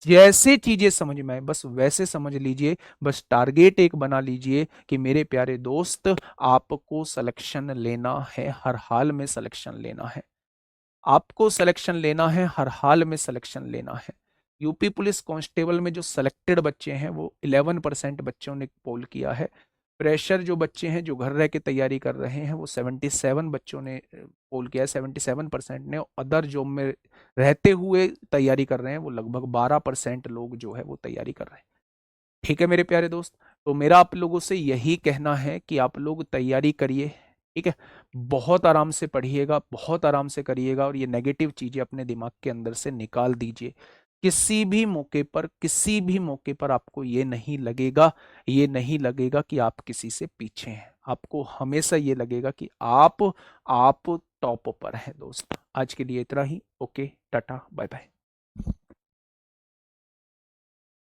जैसे चीजें समझ में आए बस वैसे समझ लीजिए। बस टारगेट एक बना लीजिए कि मेरे प्यारे दोस्त, आपको सिलेक्शन लेना है, हर हाल में सिलेक्शन लेना है। आपको सिलेक्शन लेना है, हर हाल में सिलेक्शन लेना है। यूपी पुलिस कांस्टेबल में जो सिलेक्टेड बच्चे हैं वो 11% बच्चों ने पोल किया है। प्रेशर जो बच्चे हैं जो घर रह के तैयारी कर रहे हैं वो 77 बच्चों ने पोल किया है, 77% ने। अदर जॉब में रहते हुए तैयारी कर रहे हैं वो लगभग 12% लोग जो है वो तैयारी कर रहे हैं। ठीक है मेरे प्यारे दोस्त, तो मेरा आप लोगों से यही कहना है कि आप लोग तैयारी करिए। ठीक है। बहुत आराम से पढ़िएगा, बहुत आराम से करिएगा, और ये नेगेटिव चीजें अपने दिमाग के अंदर से निकाल दीजिए। किसी भी मौके पर, किसी भी मौके पर आपको ये नहीं लगेगा, ये नहीं लगेगा कि आप किसी से पीछे हैं। आपको हमेशा ये लगेगा कि आप टॉप पर हैं दोस्त। आज के लिए इतना ही। Okay, tata, bye bye.